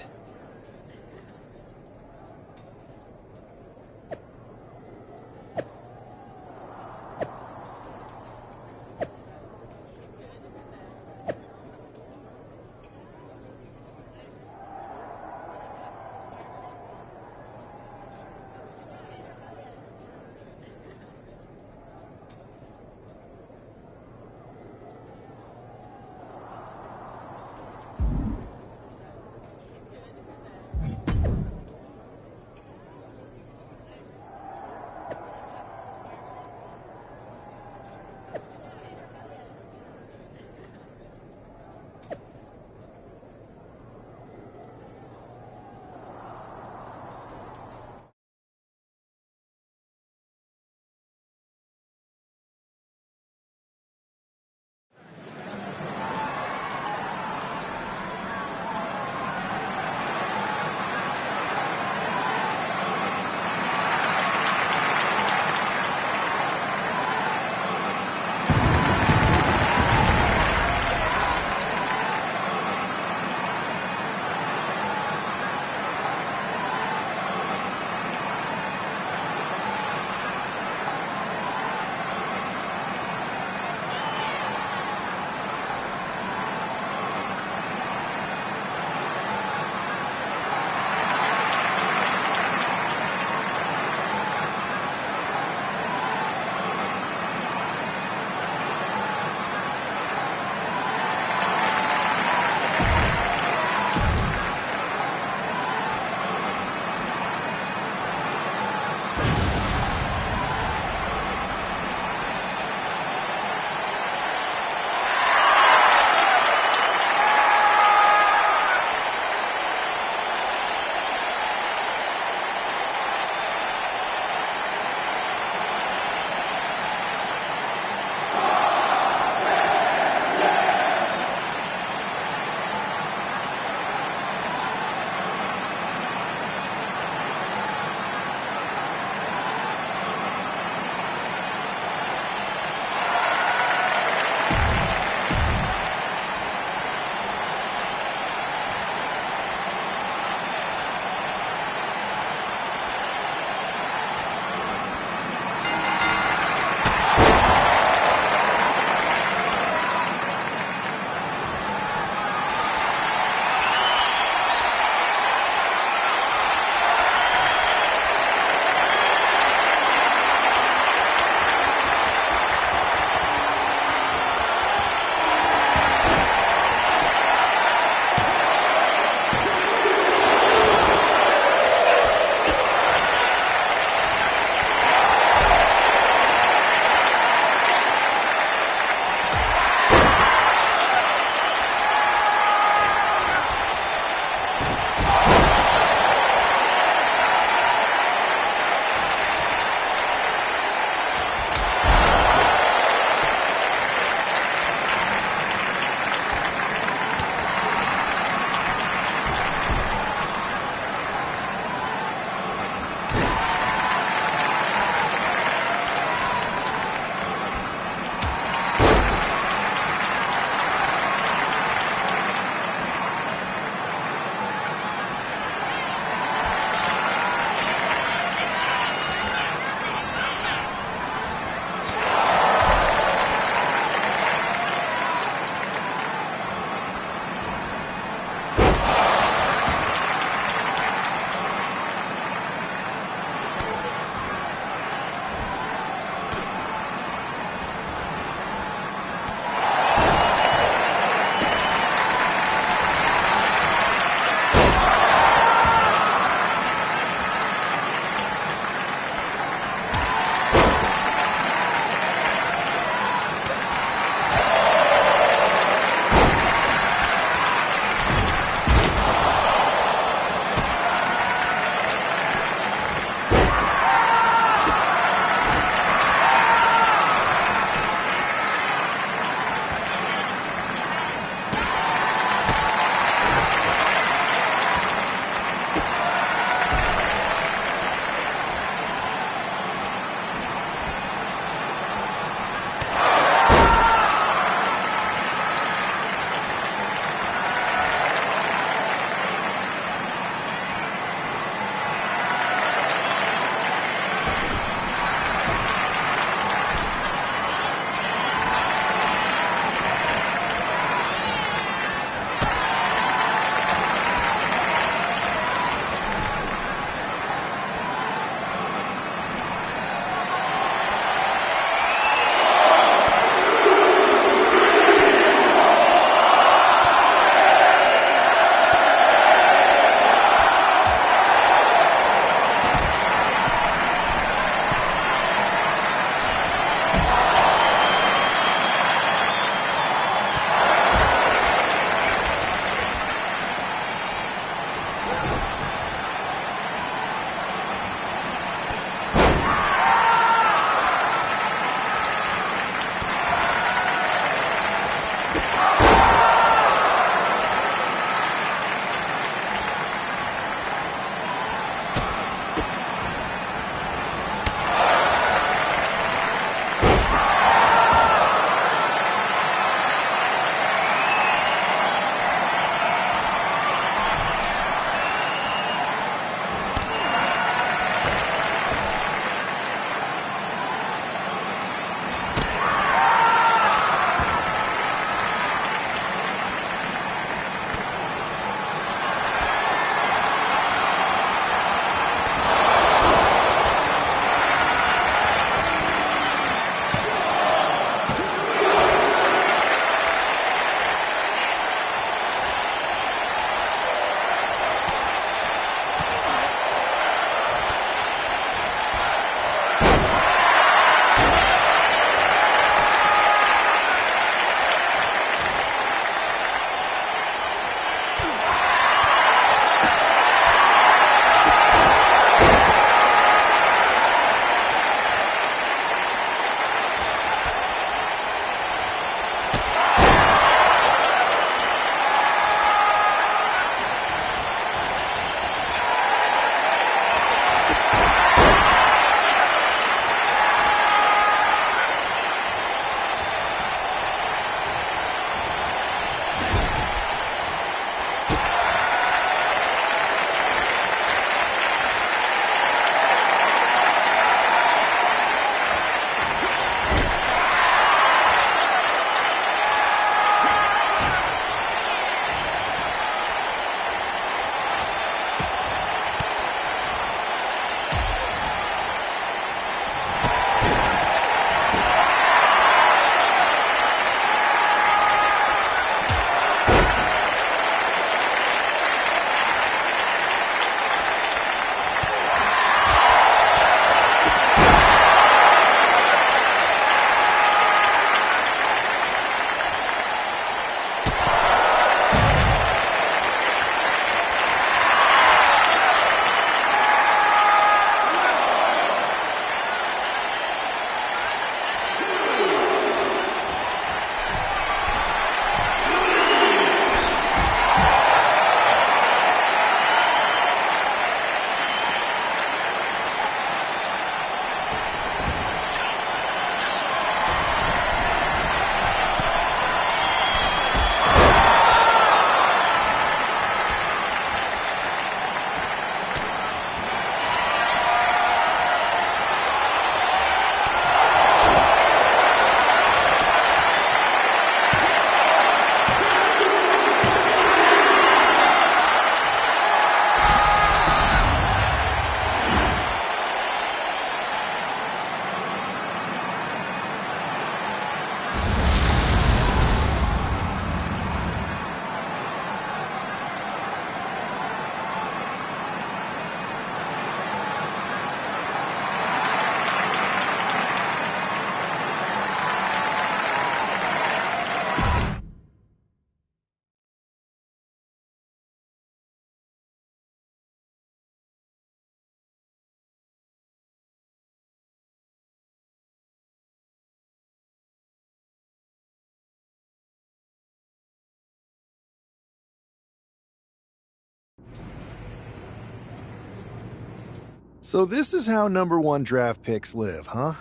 Speaker 5: So this is how #1 draft picks live, huh?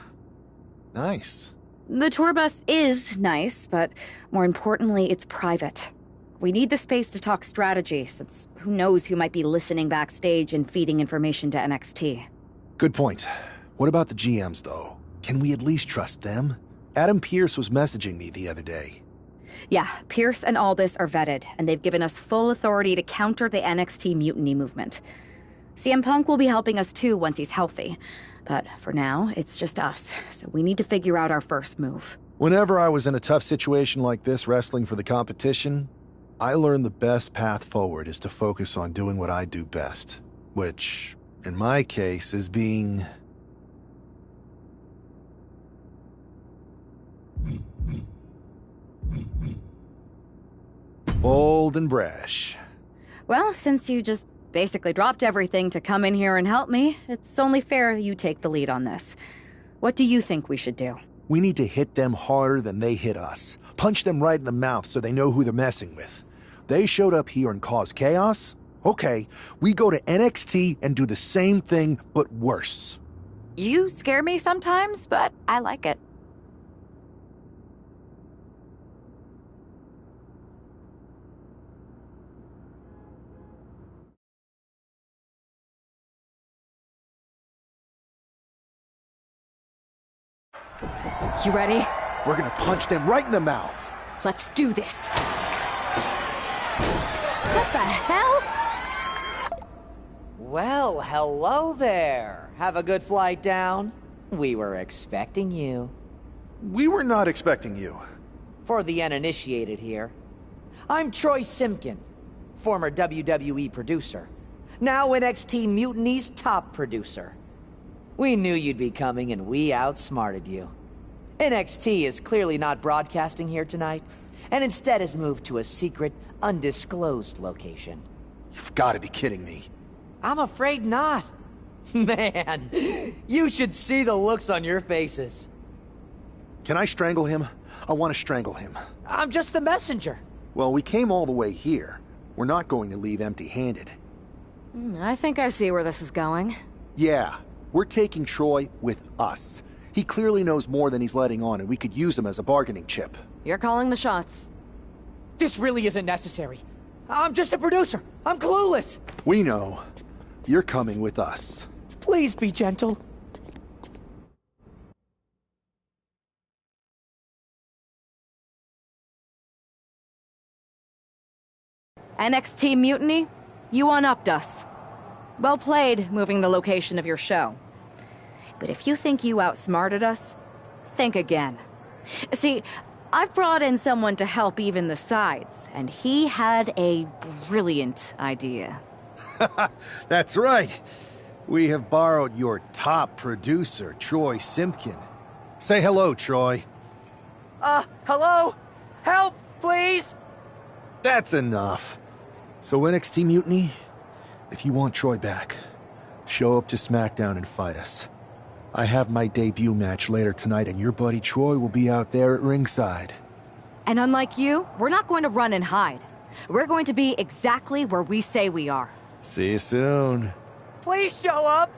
Speaker 5: Nice.
Speaker 8: The tour bus is nice, but more importantly, it's private. We need the space to talk strategy, since who knows who might be listening backstage and feeding information to NXT.
Speaker 5: Good point. What about the GMs, though? Can we at least trust them? Adam Pearce was messaging me the other day.
Speaker 8: Yeah, Pierce and Aldis are vetted, and they've given us full authority to counter the NXT mutiny movement. CM Punk will be helping us too once he's healthy. But for now, it's just us, so we need to figure out our first move.
Speaker 5: Whenever I was in a tough situation like this wrestling for the competition, I learned the best path forward is to focus on doing what I do best. Which, in my case, is being... bold and brash.
Speaker 8: Well, since you just basically dropped everything to come in here and help me, it's only fair you take the lead on this. What do you think we should do?
Speaker 5: We need to hit them harder than they hit us. Punch them right in the mouth so they know who they're messing with. They showed up here and caused chaos? Okay, we go to NXT and do the same thing, but worse.
Speaker 8: You scare me sometimes, but I like it. You ready?
Speaker 5: We're gonna punch them right in the mouth.
Speaker 8: Let's do this. What the hell?
Speaker 12: Well, hello there. Have a good flight down. We were expecting you.
Speaker 5: We were not expecting you.
Speaker 12: For the uninitiated here, I'm Troy Simpkin, former WWE producer, now NXT Mutiny's top producer. We knew you'd be coming and we outsmarted you. NXT is clearly not broadcasting here tonight, and instead has moved to a secret, undisclosed location.
Speaker 5: You've got to be kidding me.
Speaker 12: I'm afraid not. Man, you should see the looks on your faces.
Speaker 5: Can I strangle him? I want to strangle him.
Speaker 12: I'm just the messenger.
Speaker 5: Well, we came all the way here. We're not going to leave empty-handed.
Speaker 8: I think I see where this is going.
Speaker 5: Yeah, we're taking Troy with us. He clearly knows more than he's letting on, and we could use him as a bargaining chip.
Speaker 8: You're calling the shots.
Speaker 12: This really isn't necessary. I'm just a producer. I'm clueless.
Speaker 5: We know. You're coming with us.
Speaker 12: Please be gentle.
Speaker 8: NXT Mutiny, you one-upped us. Well played, moving the location of your show. But if you think you outsmarted us, think again. See, I've brought in someone to help even the sides, and he had a brilliant idea.
Speaker 5: That's right. We have borrowed your top producer, Troy Simpkin. Say hello, Troy.
Speaker 12: Hello? Help, please?
Speaker 5: That's enough. So NXT Mutiny, if you want Troy back, show up to SmackDown and fight us. I have my debut match later tonight, and your buddy Troy will be out there at ringside.
Speaker 8: And unlike you, we're not going to run and hide. We're going to be exactly where we say we are.
Speaker 5: See you soon.
Speaker 12: Please show up!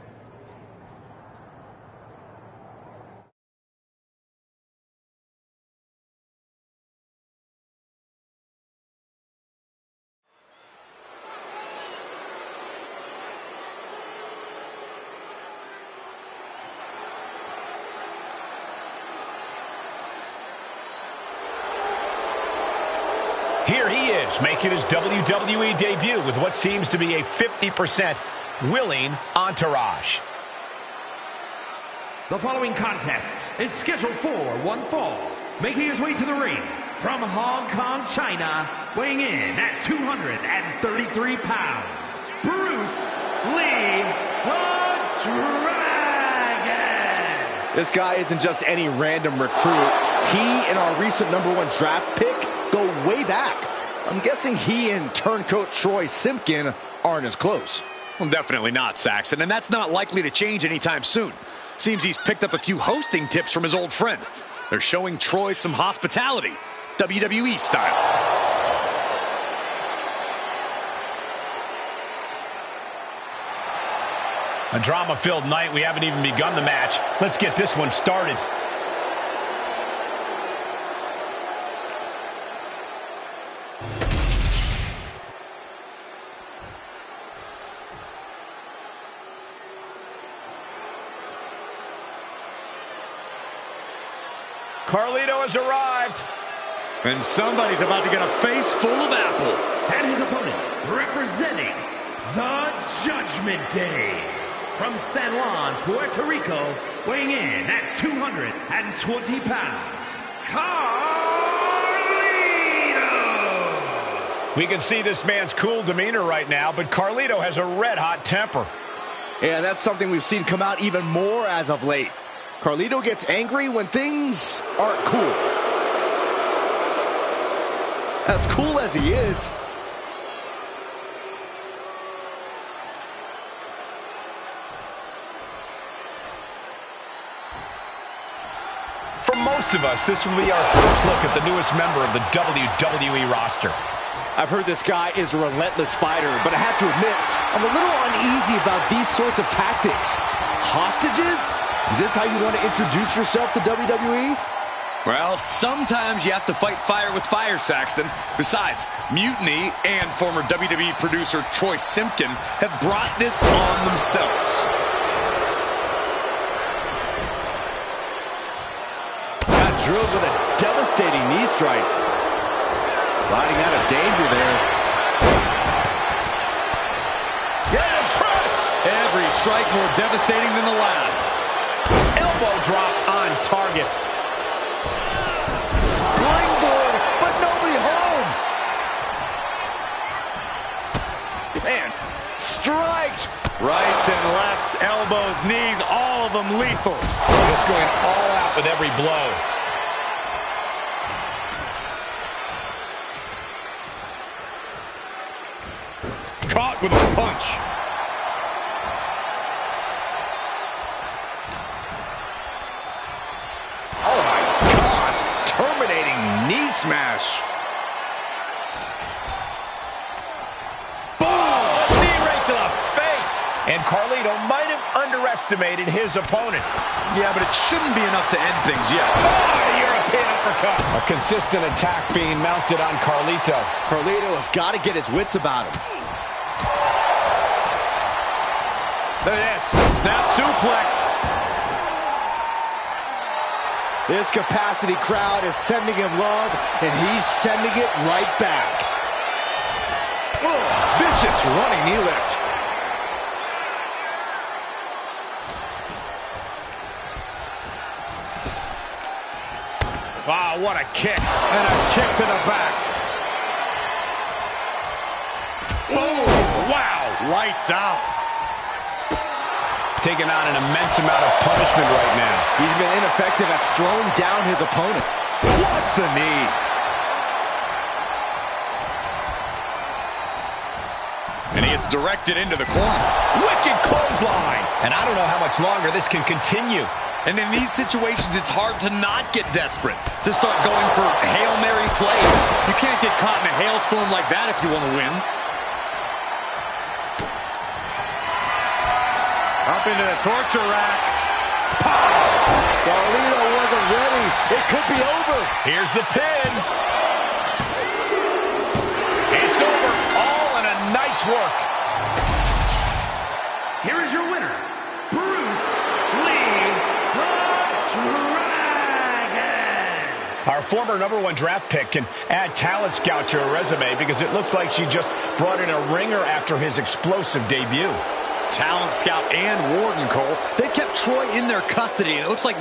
Speaker 3: Here he is, making his WWE debut with what seems to be a 50% willing entourage.
Speaker 10: The following contest is scheduled for one fall. Making his way to the ring from Hong Kong, China, weighing in at 233 pounds, Bruce Lee, the Dragon!
Speaker 1: This guy isn't just any random recruit. He and our recent #1 draft pick go way back. I'm guessing he and turncoat Troy Simpkin aren't as close.
Speaker 2: Well, definitely not, Saxon, and that's not likely to change anytime soon. Seems he's picked up a few hosting tips from his old friend. They're showing Troy some hospitality, WWE style.
Speaker 3: A drama-filled night. We haven't even begun the match. Let's get this one started. Carlito has arrived.
Speaker 2: And somebody's about to get a face full of apple.
Speaker 10: And his opponent, representing the Judgment Day, from San Juan, Puerto Rico, weighing in at 220 pounds, Carlito!
Speaker 3: We can see this man's cool demeanor right now, but Carlito has a red-hot temper.
Speaker 1: Yeah, that's something we've seen come out even more as of late. Carlito gets angry when things aren't cool. As cool as he is,
Speaker 3: for most of us, this will be our first look at the newest member of the WWE roster.
Speaker 1: I've heard this guy is a relentless fighter, but I have to admit, I'm a little uneasy about these sorts of tactics. Hostages? Is this how you want to introduce yourself to WWE?
Speaker 2: Well, sometimes you have to fight fire with fire, Saxton. Besides, Mutiny and former WWE producer Troy Simpkin have brought this on themselves.
Speaker 1: Got drilled with a devastating knee strike. Sliding out of danger there.
Speaker 2: Yes, press! Every strike more devastating than the last.
Speaker 3: Elbow drop on target.
Speaker 1: Springboard, but nobody home. Man, strikes.
Speaker 2: Rights and lefts, elbows, knees, all of them lethal.
Speaker 3: Just going all out with every blow.
Speaker 2: Caught with a punch.
Speaker 1: Oh my gosh, terminating knee smash.
Speaker 3: Boom! Knee right to the face. And Carlito might have underestimated his opponent.
Speaker 2: Yeah, but it shouldn't be enough to end things yet.
Speaker 3: Oh, European uppercut. A consistent attack being mounted on Carlito.
Speaker 1: Carlito has got to get his wits about him.
Speaker 2: Look at this. Snap suplex.
Speaker 1: This capacity crowd is sending him love, and he's sending it right back. Oh, vicious running knee lift.
Speaker 3: Wow, what a kick.
Speaker 2: And a kick to the back.
Speaker 3: Oh, wow.
Speaker 2: Lights out.
Speaker 3: Taking on an immense amount of punishment right now.
Speaker 1: He's been ineffective at slowing down his opponent. Watch the knee.
Speaker 2: And he gets directed into the corner.
Speaker 3: Wicked clothesline. And I don't know how much longer this can continue.
Speaker 2: And in these situations, it's hard to not get desperate, to start going for Hail Mary plays. You can't get caught in a hailstorm like that if you want to win. Up into the torture rack.
Speaker 1: Pow! Carlito wasn't ready. It could be over.
Speaker 3: Here's the pin. It's over. All in a nice work.
Speaker 10: Here is your winner, Bruce Lee, the Dragon.
Speaker 3: Our former #1 draft pick can add talent scout to her resume because it looks like she just brought in a ringer after his explosive debut.
Speaker 2: Talent scout and Warden, Cole. They've kept Troy in their custody, and it looks like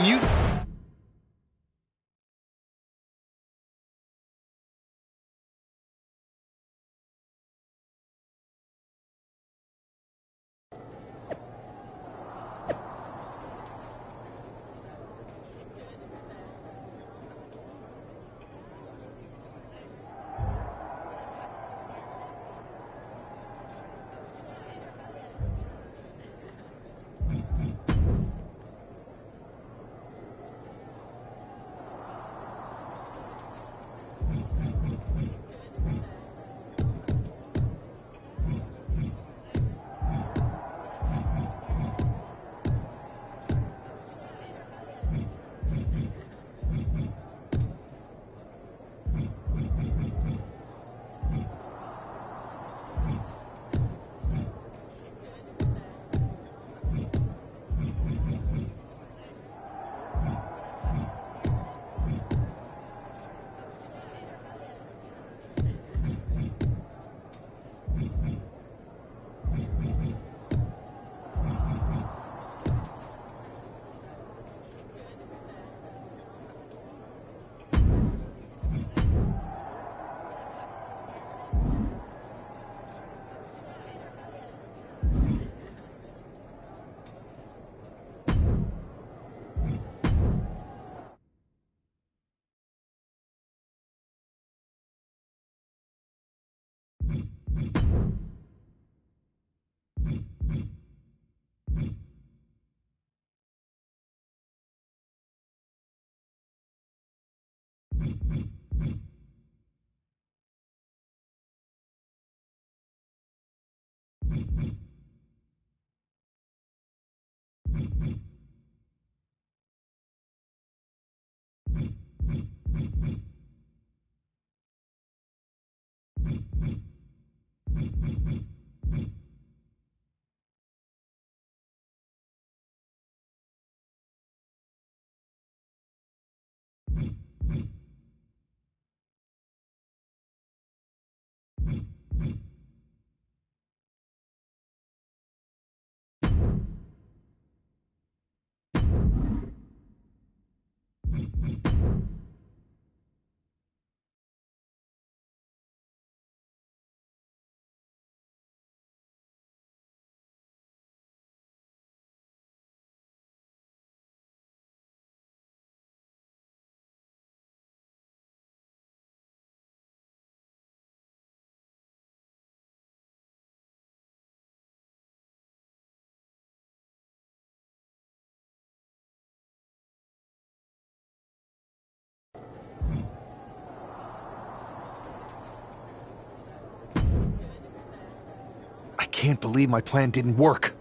Speaker 5: I can't believe my plan didn't work.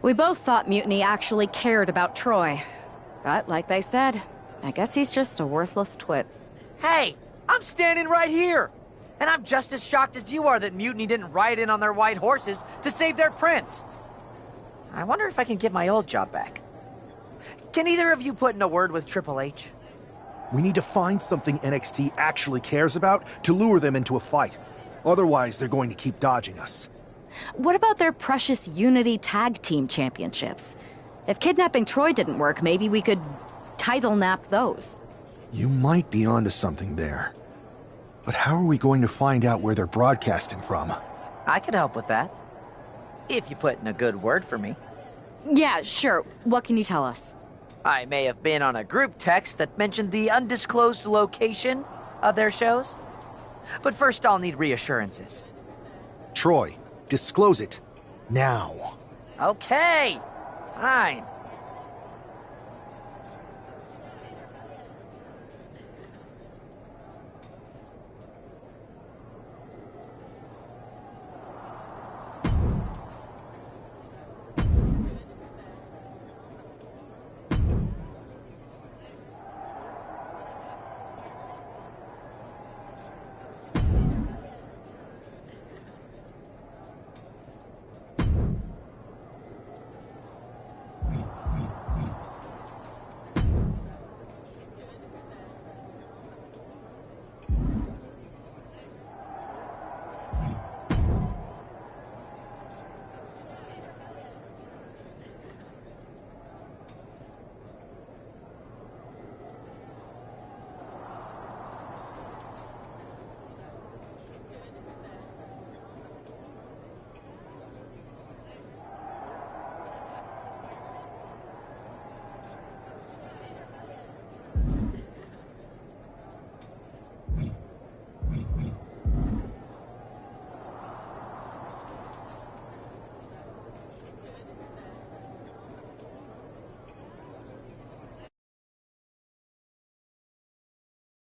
Speaker 8: We both thought Mutiny actually cared about Troy. But like they said, I guess he's just a worthless twit.
Speaker 12: Hey, I'm standing right here! And I'm just as shocked as you are that Mutiny didn't ride in on their white horses to save their prince. I wonder if I can get my old job back. Can either of you put in a word with Triple H?
Speaker 5: We need to find something NXT actually cares about to lure them into a fight. Otherwise, they're going to keep dodging us.
Speaker 8: What about their precious Unity Tag Team Championships? If kidnapping Troy didn't work, maybe we could title nap those.
Speaker 5: You might be onto something there. But how are we going to find out where they're broadcasting from?
Speaker 12: I could help with that. If you put in a good word for me.
Speaker 8: Yeah, sure. What can you tell us?
Speaker 12: I may have been on a group text that mentioned the undisclosed location of their shows. But first I'll need reassurances.
Speaker 5: Troy, disclose it. Now.
Speaker 12: Okay, fine.